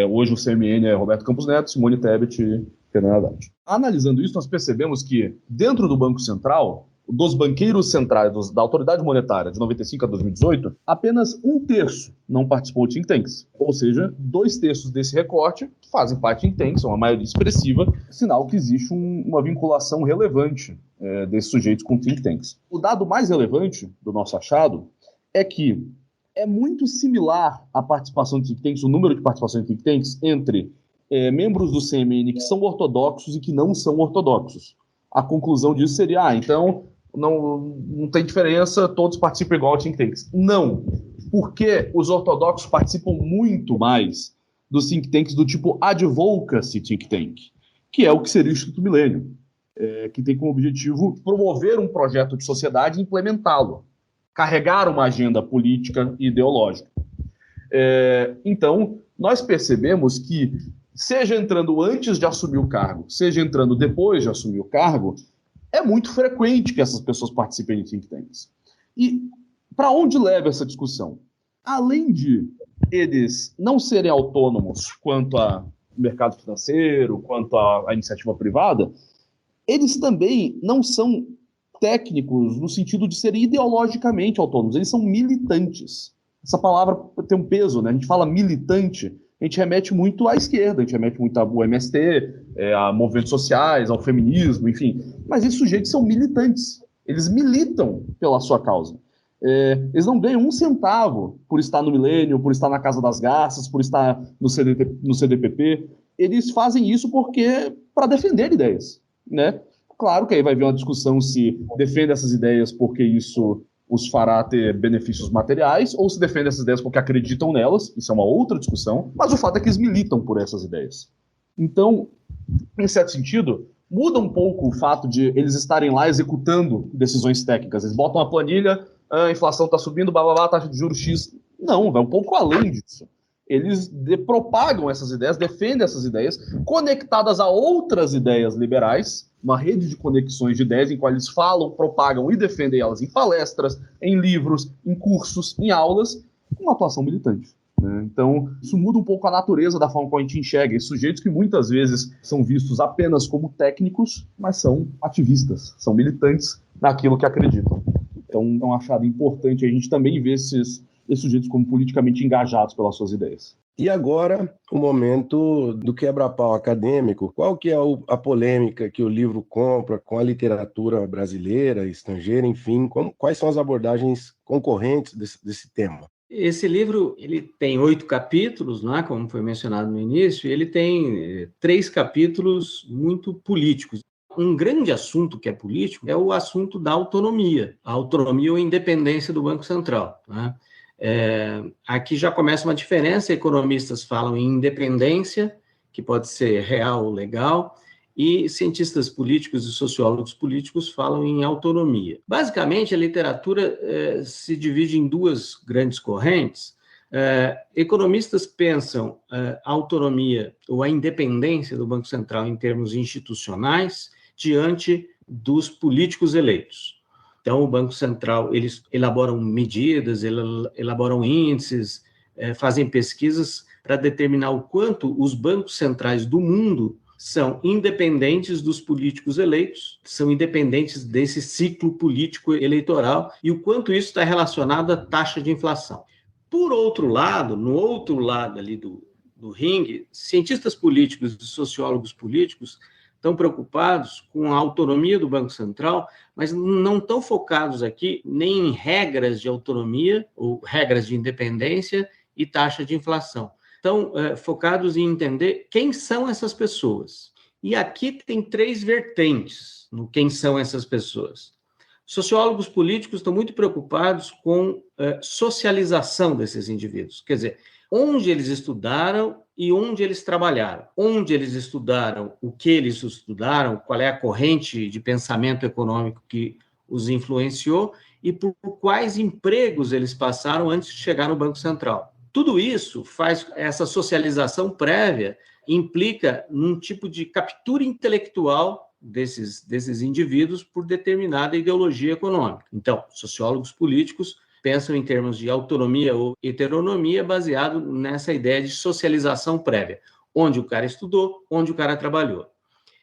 Hoje o CMN é Roberto Campos Neto, Simone Tebet e Fernando Haddad. Analisando isso, nós percebemos que, dentro do Banco Central, dos banqueiros centrais da autoridade monetária de 95 a 2018, apenas 1/3 não participou de think tanks. Ou seja, 2/3 desse recorte fazem parte de think tanks, são uma maioria expressiva, sinal que existe uma vinculação relevante desses sujeitos com think tanks. O dado mais relevante do nosso achado é que é muito similar a participação de think tanks, o número de participação de think tanks, entre membros do CMN que são ortodoxos e que não são ortodoxos. A conclusão disso seria, então não tem diferença, todos participam igual ao think tanks. Não, porque os ortodoxos participam muito mais dos think tanks do tipo advocacy think tank, que é o que seria o Instituto Milênio, que tem como objetivo promover um projeto de sociedade e implementá-lo, carregar uma agenda política e ideológica. Então, nós percebemos que, seja entrando antes de assumir o cargo, seja entrando depois de assumir o cargo, é muito frequente que essas pessoas participem de think tanks. E para onde leva essa discussão? Além de eles não serem autônomos quanto ao mercado financeiro, quanto à iniciativa privada, eles também não são técnicos no sentido de serem ideologicamente autônomos, eles são militantes. Essa palavra tem um peso, né? A gente fala militante, a gente remete muito à esquerda, a gente remete muito ao MST, a movimentos sociais, ao feminismo, enfim. Mas esses sujeitos são militantes. Eles militam pela sua causa. Eles não ganham um centavo por estar no Milênio, por estar na Casa das Garças, por estar no CDPP. Eles fazem isso para defender ideias, né? Claro que aí vai haver uma discussão se defende essas ideias porque isso os fará ter benefícios materiais, ou se defendem essas ideias porque acreditam nelas, isso é uma outra discussão, mas o fato é que eles militam por essas ideias. Então, em certo sentido, muda um pouco o fato de eles estarem lá executando decisões técnicas. Eles botam a planilha, a inflação está subindo, blá, blá, blá, taxa de juros X. Não, vai um pouco além disso. Eles propagam essas ideias, defendem essas ideias, conectadas a outras ideias liberais, uma rede de conexões de ideias em qual eles falam, propagam e defendem elas em palestras, em livros, em cursos, em aulas, com uma atuação militante, né? Então, isso muda um pouco a natureza da forma como a gente enxerga esses sujeitos que muitas vezes são vistos apenas como técnicos, mas são ativistas, são militantes naquilo que acreditam. Então, é um achado importante a gente também ver esses sujeitos como politicamente engajados pelas suas ideias. E agora, o momento do quebra-pau acadêmico. Qual que é a polêmica que o livro compra com a literatura brasileira, estrangeira, enfim? Quais são as abordagens concorrentes desse tema? Esse livro ele tem 8 capítulos, né, como foi mencionado no início, e ele tem 3 capítulos muito políticos. Um grande assunto que é político é o assunto da autonomia, a autonomia ou independência do Banco Central, né? Aqui já começa uma diferença, economistas falam em independência, que pode ser real ou legal, e cientistas políticos e sociólogos políticos falam em autonomia. Basicamente, a literatura se divide em 2 grandes correntes. Economistas pensam a autonomia ou a independência do Banco Central em termos institucionais diante dos políticos eleitos. Então, o Banco Central, eles elaboram medidas, elaboram índices, fazem pesquisas para determinar o quanto os bancos centrais do mundo são independentes dos políticos eleitos, são independentes desse ciclo político eleitoral e o quanto isso está relacionado à taxa de inflação. Por outro lado, no outro lado ali do ringue, cientistas políticos e sociólogos políticos estão preocupados com a autonomia do Banco Central, mas não estão focados aqui nem em regras de autonomia ou regras de independência e taxa de inflação. Estão focados em entender quem são essas pessoas. E aqui tem 3 vertentes no quem são essas pessoas. Sociólogos políticos estão muito preocupados com socialização desses indivíduos, quer dizer, onde eles estudaram e onde eles trabalharam. Onde eles estudaram, o que eles estudaram, qual é a corrente de pensamento econômico que os influenciou e por quais empregos eles passaram antes de chegar no Banco Central. Tudo isso faz essa socialização prévia, implica num tipo de captura intelectual desses indivíduos por determinada ideologia econômica. Então, sociólogos políticos pensam em termos de autonomia ou heteronomia baseado nessa ideia de socialização prévia, onde o cara estudou, onde o cara trabalhou.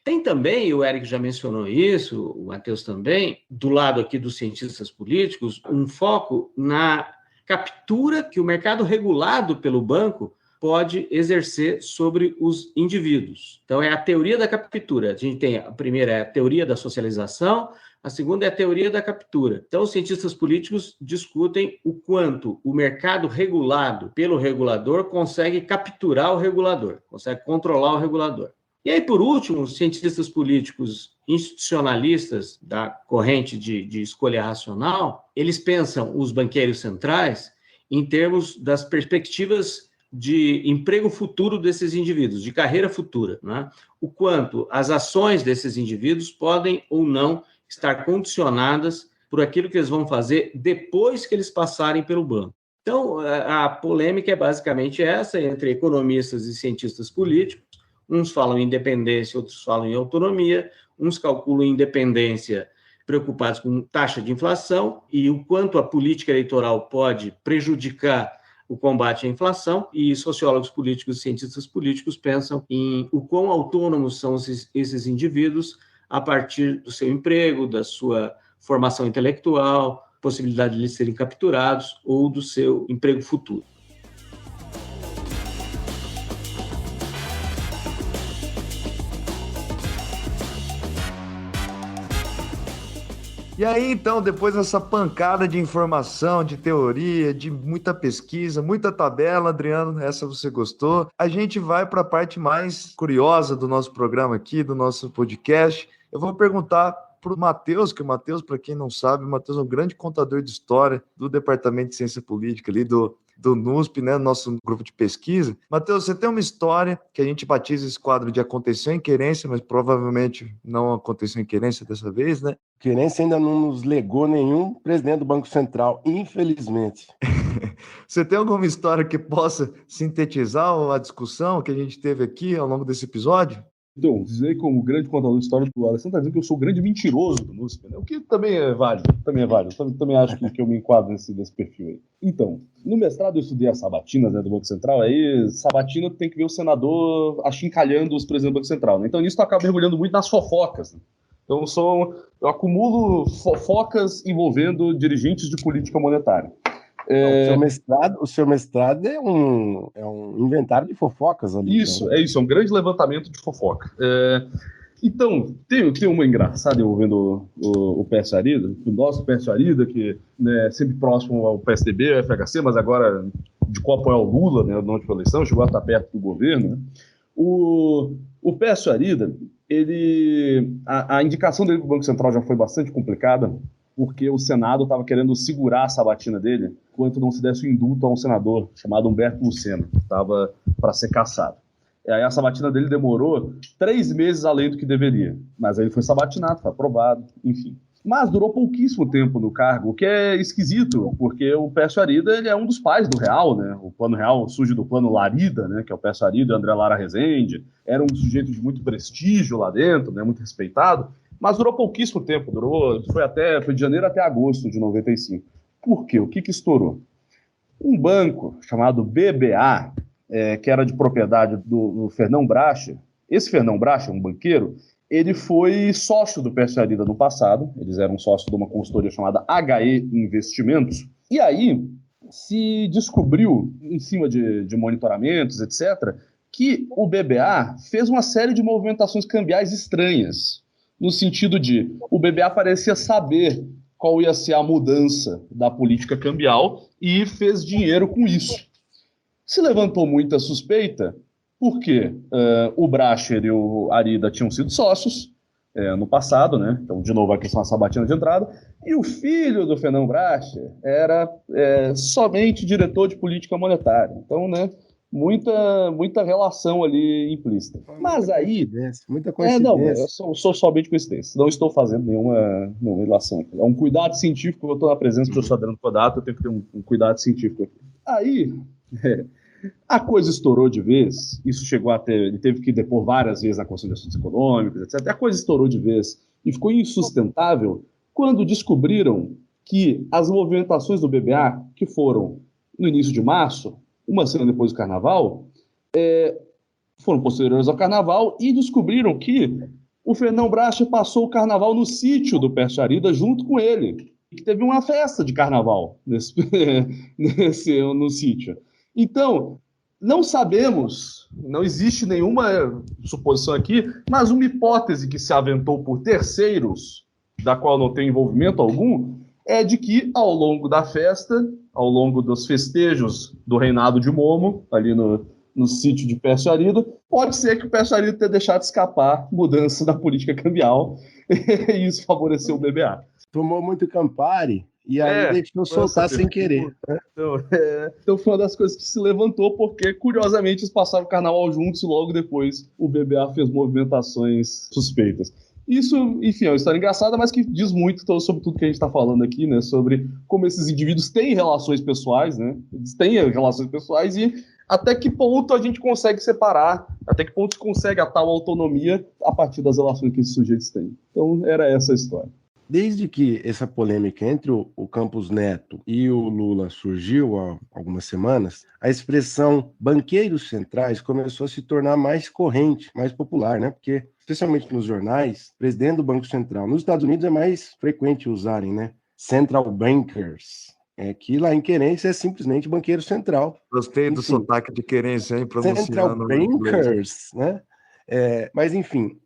Tem também, o Éric já mencionou isso, o Matheus também, do lado aqui dos cientistas políticos, um foco na captura que o mercado regulado pelo banco pode exercer sobre os indivíduos. Então, é a teoria da captura. A gente tem, a primeira é a teoria da socialização, a segunda é a teoria da captura. Então, os cientistas políticos discutem o quanto o mercado regulado pelo regulador consegue capturar o regulador, consegue controlar o regulador. E aí, por último, os cientistas políticos institucionalistas da corrente de escolha racional, eles pensam os banqueiros centrais em termos das perspectivas de emprego futuro desses indivíduos, de carreira futura, né? O quanto as ações desses indivíduos podem ou não estar condicionadas por aquilo que eles vão fazer depois que eles passarem pelo banco. Então, a polêmica é basicamente essa, entre economistas e cientistas políticos. Uns falam em independência, outros falam em autonomia, uns calculam independência preocupados com taxa de inflação e o quanto a política eleitoral pode prejudicar o combate à inflação, e sociólogos políticos e cientistas políticos pensam em o quão autônomos são esses indivíduos a partir do seu emprego, da sua formação intelectual, possibilidade de eles serem capturados ou do seu emprego futuro. E aí, então, depois dessa pancada de informação, de teoria, de muita pesquisa, muita tabela, Adriano, essa você gostou, a gente vai para a parte mais curiosa do nosso programa aqui, do nosso podcast. Eu vou perguntar para o Matheus, que o Matheus, para quem não sabe, o Matheus é um grande contador de história do Departamento de Ciência Política ali do NUSP, né, nosso grupo de pesquisa. Matheus, você tem uma história que a gente batiza esse quadro de aconteceu em querência, mas provavelmente não aconteceu em querência dessa vez, né? Querência ainda não nos legou nenhum presidente do Banco Central, infelizmente. Você tem alguma história que possa sintetizar a discussão que a gente teve aqui ao longo desse episódio? Então, dizer como grande contador de história do Alessandro está dizendo que eu sou o grande mentiroso do NUSP, né? O que também é válido, também acho que eu me enquadro nesse perfil aí. Então, no mestrado eu estudei as sabatinas, né, do Banco Central, aí sabatina tem que ver o senador achincalhando os presidentes do Banco Central, né? Então nisso eu acabo mergulhando muito nas fofocas, né? Então eu acumulo fofocas envolvendo dirigentes de política monetária. O seu mestrado é um inventário de fofocas ali. Isso, então. É um grande levantamento de fofoca. Então, tem uma engraçada envolvendo o Pércio Arida, o nosso Pércio Arida, que é sempre próximo ao PSDB, ao FHC, mas agora de qual apoiar o Lula, né, na última eleição, chegou a estar perto do governo, né? O Pércio Arida, a indicação dele para o Banco Central já foi bastante complicada, porque o Senado estava querendo segurar a sabatina dele enquanto não se desse o indulto a um senador chamado Humberto Lucena, que estava para ser cassado. E aí a sabatina dele demorou 3 meses além do que deveria, mas aí ele foi sabatinado, foi aprovado, enfim. Mas durou pouquíssimo tempo no cargo, o que é esquisito, porque o Pércio Arida ele é um dos pais do Real, né? O Plano Real surge do Plano Larida, né? Que é o Pércio Arida e o André Lara Rezende. Era um sujeito de muito prestígio lá dentro, né? Muito respeitado, mas durou pouquíssimo tempo, foi de janeiro até agosto de 95. Por quê? O que estourou? Um banco chamado BBA, que era de propriedade do Fernão Bracher, esse Fernão Bracher, um banqueiro, ele foi sócio do Pércio Arida no passado, eles eram sócios de uma consultoria chamada HE Investimentos, e aí se descobriu, em cima de monitoramentos, etc., que o BBA fez uma série de movimentações cambiais estranhas, no sentido de o BBA parecia saber qual ia ser a mudança da política cambial e fez dinheiro com isso. Se levantou muita suspeita, porque o Bracher e o Arida tinham sido sócios no passado, né? Então, de novo, a questão da sabatina de entrada, e o filho do Fernão Bracher era somente diretor de política monetária. Então, né, muita relação ali implícita. Mas aí... Muita coincidência. Eu sou somente coincidência. Não estou fazendo nenhuma relação aqui. É um cuidado científico, eu estou na presença do professor Adriano Kodato, eu tenho que ter um cuidado científico aqui. Aí A coisa estourou de vez, isso chegou a ter, ele teve que depor várias vezes na Conselho de Assuntos Econômicos, etc. A coisa estourou de vez e ficou insustentável quando descobriram que as movimentações do BBA, que foram no início de março, uma semana depois do Carnaval, foram posteriores ao Carnaval e descobriram que o Fernão Bracher passou o Carnaval no sítio do Pércio Arida junto com ele, que teve uma festa de Carnaval no sítio. Então, não sabemos, não existe nenhuma suposição aqui, mas uma hipótese que se aventou por terceiros, da qual não tem envolvimento algum, é de que ao longo da festa, ao longo dos festejos do reinado de Momo, ali no sítio de Pércio Arida, pode ser que o Pércio Arida tenha deixado escapar mudança na política cambial e isso favoreceu o BBA. Tomou muito Campari e aí deixou soltar sem querer. Né? Então foi uma das coisas que se levantou, porque curiosamente eles passaram o Carnaval juntos e logo depois o BBA fez movimentações suspeitas. Isso, enfim, é uma história engraçada, mas que diz muito sobre tudo que a gente está falando aqui, né? Sobre como esses indivíduos têm relações pessoais, né? Eles têm relações pessoais e até que ponto a gente consegue separar, até que ponto se consegue a tal autonomia a partir das relações que esses sujeitos têm. Então, era essa a história. Desde que essa polêmica entre o Campos Neto e o Lula surgiu há algumas semanas, a expressão banqueiros centrais começou a se tornar mais corrente, mais popular, né? Porque, especialmente nos jornais, presidente do Banco Central. Nos Estados Unidos é mais frequente usarem, né? Central bankers. Que lá em Querência é simplesmente banqueiro central. Gostei do sotaque de Querência, hein? Pronunciando. Central bankers, né? Mas, enfim,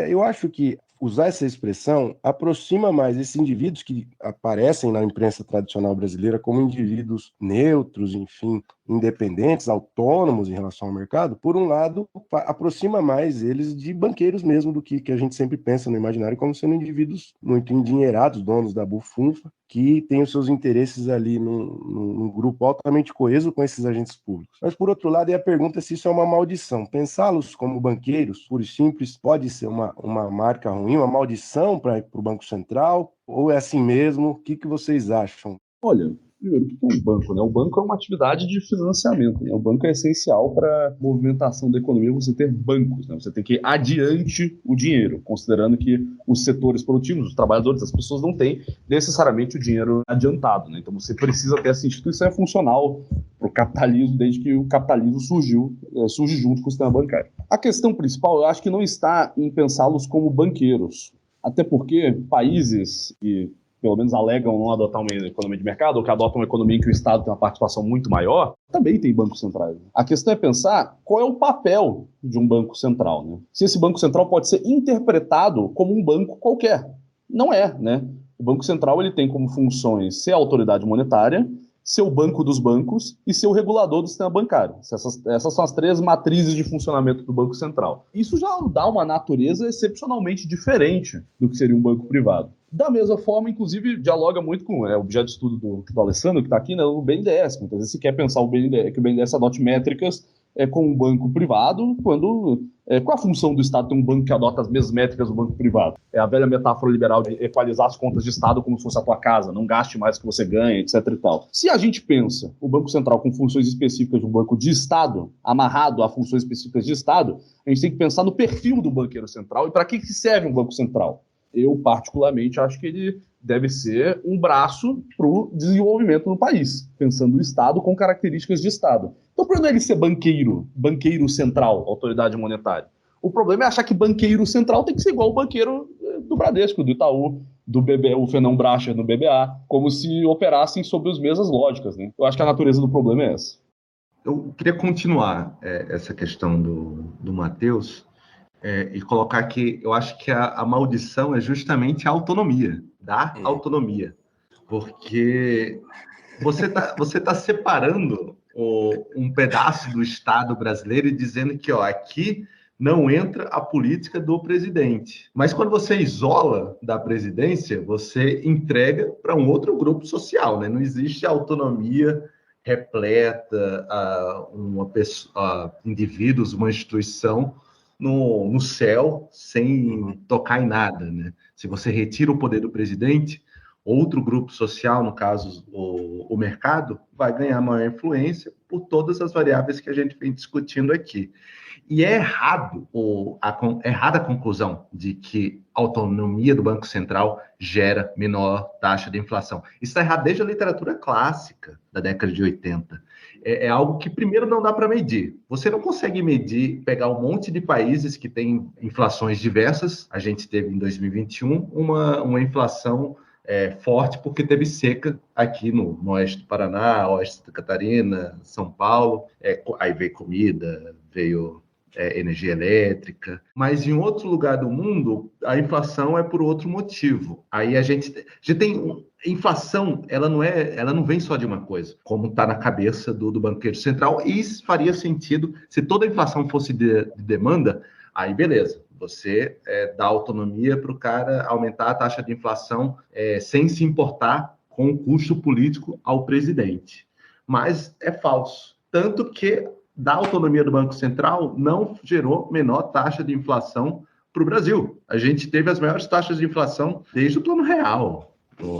eu acho que usar essa expressão aproxima mais esses indivíduos que aparecem na imprensa tradicional brasileira como indivíduos neutros, enfim, independentes, autônomos em relação ao mercado. Por um lado, aproxima mais eles de banqueiros mesmo do que a gente sempre pensa no imaginário como sendo indivíduos muito endinheirados, donos da bufunfa, que têm os seus interesses ali num grupo altamente coeso com esses agentes públicos. Mas, por outro lado, é a pergunta se isso é uma maldição. Pensá-los como banqueiros, puro e simples, pode ser uma marca ruim, uma maldição para o Banco Central, ou é assim mesmo? O que vocês acham? Olha, primeiro, o que é um banco? Né? O banco é uma atividade de financiamento. Né? O banco é essencial para a movimentação da economia, você ter bancos. Né? Você tem que ir adiante o dinheiro, considerando que os setores produtivos, os trabalhadores, as pessoas não têm necessariamente o dinheiro adiantado. Né? Então você precisa ter essa instituição funcional para o capitalismo, desde que o capitalismo surge junto com o sistema bancário. A questão principal, eu acho que não está em pensá-los como banqueiros. Até porque países que pelo menos alegam não adotar uma economia de mercado, ou que adotam uma economia em que o Estado tem uma participação muito maior, também tem bancos centrais. A questão é pensar qual é o papel de um banco central. Né? Se esse banco central pode ser interpretado como um banco qualquer. Não é, né? O Banco Central ele tem como funções ser a autoridade monetária, ser o banco dos bancos e ser o regulador do sistema bancário. Essas são as três matrizes de funcionamento do Banco Central. Isso já dá uma natureza excepcionalmente diferente do que seria um banco privado. Da mesma forma, inclusive, dialoga muito com o objeto de estudo do Alessandro, que está aqui, né, o BNDES. Muitas vezes se quer pensar que o BNDES adote métricas com um banco privado, quando qual a função do Estado ter um banco que adota as mesmas métricas do banco privado? É a velha metáfora liberal de equalizar as contas de Estado como se fosse a tua casa, não gaste mais do que você ganha, etc. e tal. Se a gente pensa o Banco Central com funções específicas de um banco de Estado, amarrado a funções específicas de Estado, a gente tem que pensar no perfil do banqueiro central e para que serve um banco central. Eu, particularmente, acho que ele deve ser um braço para o desenvolvimento do país, pensando o Estado com características de Estado. Então, por que não ele ser banqueiro central, autoridade monetária? O problema é achar que banqueiro central tem que ser igual o banqueiro do Bradesco, do Itaú, do BBA, o Fernão Bracher no BBA, como se operassem sob as mesmas lógicas. Né? Eu acho que a natureza do problema é essa. Eu queria continuar essa questão do Matheus e colocar que eu acho que a maldição é justamente a autonomia, da autonomia. Porque você tá separando um pedaço do Estado brasileiro e dizendo que aqui não entra a política do presidente. Mas quando você isola da presidência, você entrega para um outro grupo social, né? Não existe autonomia repleta a indivíduos, uma instituição no céu sem tocar em nada, né? Se você retira o poder do presidente, outro grupo social, no caso o mercado, vai ganhar maior influência por todas as variáveis que a gente vem discutindo aqui. E é errada a conclusão de que a autonomia do Banco Central gera menor taxa de inflação. Isso está errado desde a literatura clássica da década de 80. É algo que, primeiro, não dá para medir. Você não consegue medir, pegar um monte de países que têm inflações diversas. A gente teve, em 2021, uma inflação forte porque teve seca aqui no oeste do Paraná, oeste de Santa Catarina, São Paulo. Aí veio comida, veio energia elétrica, mas em outro lugar do mundo a inflação é por outro motivo. Aí a gente tem inflação, ela não vem só de uma coisa, como está na cabeça do banqueiro central, e isso faria sentido se toda a inflação fosse de demanda. Aí beleza, você dá autonomia para o cara aumentar a taxa de inflação sem se importar com o custo político ao presidente. Mas é falso, tanto que da autonomia do Banco Central não gerou menor taxa de inflação para o Brasil. A gente teve as maiores taxas de inflação desde o Plano Real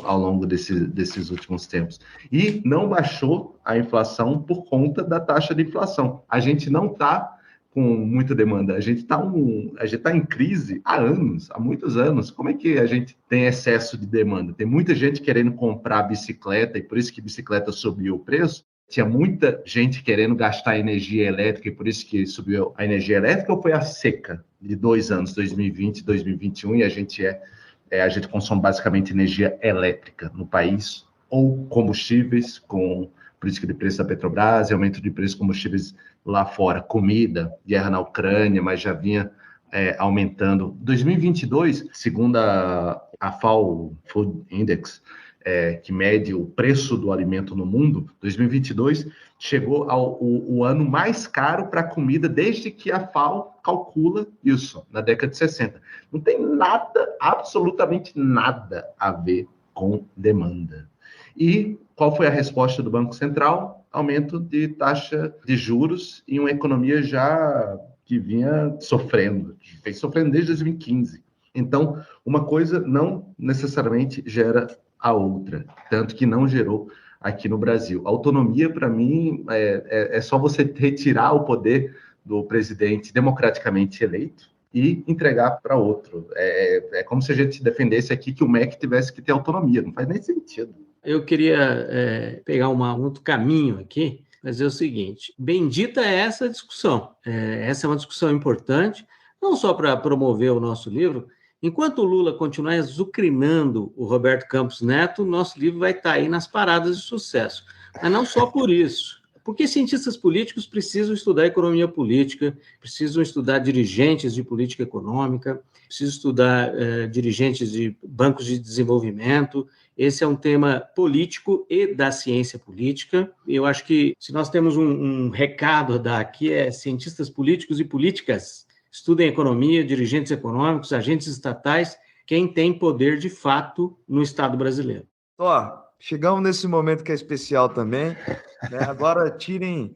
ao longo desses últimos tempos. E não baixou a inflação por conta da taxa de inflação. A gente não está com muita demanda. A gente está em crise há muitos anos. Como é que a gente tem excesso de demanda? Tem muita gente querendo comprar bicicleta, e por isso que bicicleta subiu o preço. Tinha muita gente querendo gastar energia elétrica, e por isso que subiu a energia elétrica, ou foi a seca de 2 anos, 2020 e 2021, e a gente consome basicamente energia elétrica no país, ou combustíveis, com política de preço da Petrobras, e aumento de preço de combustíveis lá fora, comida, guerra na Ucrânia, mas já vinha aumentando. 2022, segundo a FAO Food Index, que mede o preço do alimento no mundo, 2022 chegou o ano mais caro para a comida desde que a FAO calcula isso, na década de 60. Não tem nada, absolutamente nada a ver com demanda. E qual foi a resposta do Banco Central? Aumento de taxa de juros em uma economia já que vinha sofrendo, que vem sofrendo desde 2015. Então, uma coisa não necessariamente gera a outra, tanto que não gerou aqui no Brasil. Autonomia, para mim, é só você retirar o poder do presidente democraticamente eleito e entregar para outro. É como se a gente defendesse aqui que o MEC tivesse que ter autonomia, não faz nem sentido. Eu queria pegar um outro caminho aqui, fazer o seguinte: bendita é essa discussão. Essa é uma discussão importante, não só para promover o nosso livro. Enquanto o Lula continuar azucrinando o Roberto Campos Neto, nosso livro vai estar aí nas paradas de sucesso. Mas não só por isso. Porque cientistas políticos precisam estudar economia política, precisam estudar dirigentes de política econômica, precisam estudar dirigentes de bancos de desenvolvimento. Esse é um tema político e da ciência política. Eu acho que se nós temos um recado a dar aqui, cientistas políticos e políticas estudem economia, dirigentes econômicos, agentes estatais, quem tem poder de fato no Estado brasileiro. Chegamos nesse momento que é especial também, né? Agora tirem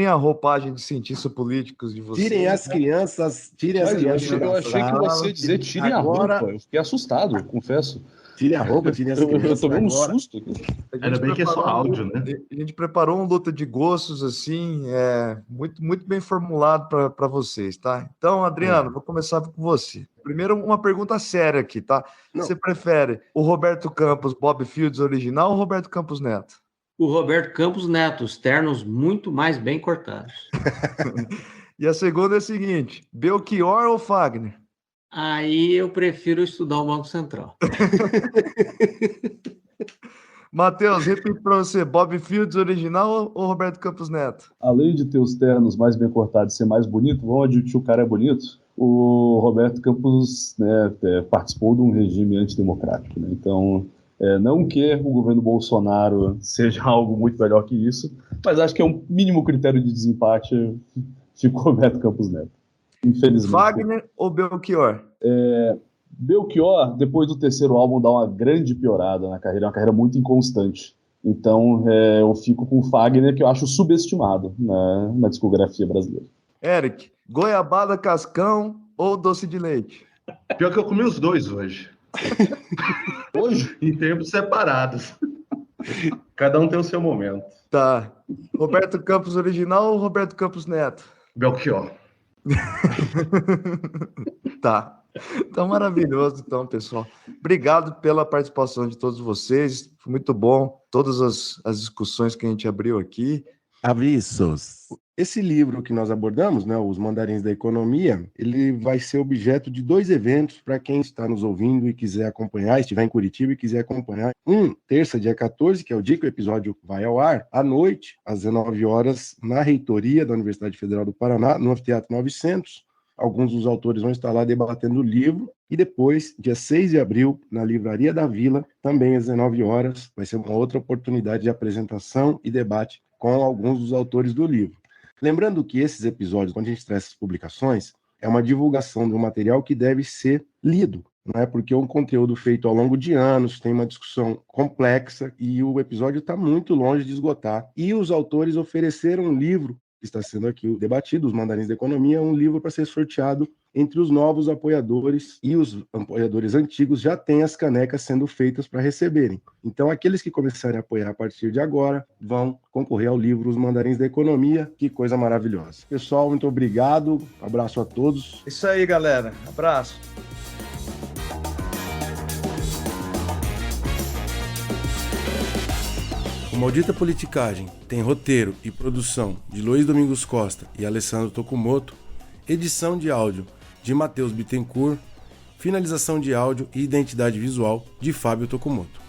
a roupagem de cientistas políticos de vocês. Tirem as crianças. Eu achei que você ia dizer tirem agora... a roupa. Eu fiquei assustado, confesso. Tirem a roupa, tirem as crianças. Eu tomei um susto aqui. Ainda bem que é só áudio, né? A gente preparou um luta de gostos, assim, muito, muito bem formulado para vocês, tá? Então, Adriano, vou começar com você. Primeiro, uma pergunta séria aqui, tá? Não. Você prefere o Roberto Campos Bob Fields original ou o Roberto Campos Neto? O Roberto Campos Neto, os ternos muito mais bem cortados. E a segunda é a seguinte: Belchior ou Fagner? Aí eu prefiro estudar o Banco Central. Matheus, repito para você: Bob Fields original ou Roberto Campos Neto? Além de ter os ternos mais bem cortados e ser mais bonito, vamos admitir que o cara é bonito. O Roberto Campos, né, participou de um regime antidemocrático, né? Então, não que o governo Bolsonaro seja algo muito melhor que isso, mas acho que é um mínimo critério de desempate fica o Roberto Campos Neto. Infelizmente. Fagner ou Belchior? Belchior, depois do terceiro álbum, dá uma grande piorada na carreira, é uma carreira muito inconstante. Então, eu fico com o Fagner, que eu acho subestimado na discografia brasileira. Eric, goiabada cascão ou doce de leite? Pior que eu comi os dois hoje. Hoje? Em tempos separados. Cada um tem o seu momento. Tá. Roberto Campos original ou Roberto Campos Neto? Belchior. Tá. Então, maravilhoso, então, pessoal. Obrigado pela participação de todos vocês. Foi muito bom. Todas as discussões que a gente abriu aqui. Avisos. Esse livro que nós abordamos, né, Os Mandarins da Economia, ele vai ser objeto de 2 eventos para quem está nos ouvindo e quiser acompanhar, estiver em Curitiba e quiser acompanhar. Terça, dia 14, que é o dia que o episódio vai ao ar, à noite, às 19 horas, na reitoria da Universidade Federal do Paraná, no Anfiteatro 900. Alguns dos autores vão estar lá debatendo o livro. E depois, dia 6 de abril, na Livraria da Vila, também às 19 horas, vai ser uma outra oportunidade de apresentação e debate com alguns dos autores do livro. Lembrando que esses episódios, quando a gente traz essas publicações, é uma divulgação de um material que deve ser lido, não é? Porque é um conteúdo feito ao longo de anos, tem uma discussão complexa e o episódio está muito longe de esgotar. E os autores ofereceram um livro que está sendo aqui debatido, Os Mandarins da Economia, um livro para ser sorteado entre os novos apoiadores, e os apoiadores antigos já têm as canecas sendo feitas para receberem. Então, aqueles que começarem a apoiar a partir de agora vão concorrer ao livro Os Mandarins da Economia. Que coisa maravilhosa. Pessoal, muito obrigado. Abraço a todos. Isso aí, galera. Abraço. O Maldita Politicagem tem roteiro e produção de Luiz Domingos Costa e Alessandro Tokumoto, edição de áudio de Matheus Bittencourt, finalização de áudio e identidade visual de Fábio Tokumoto.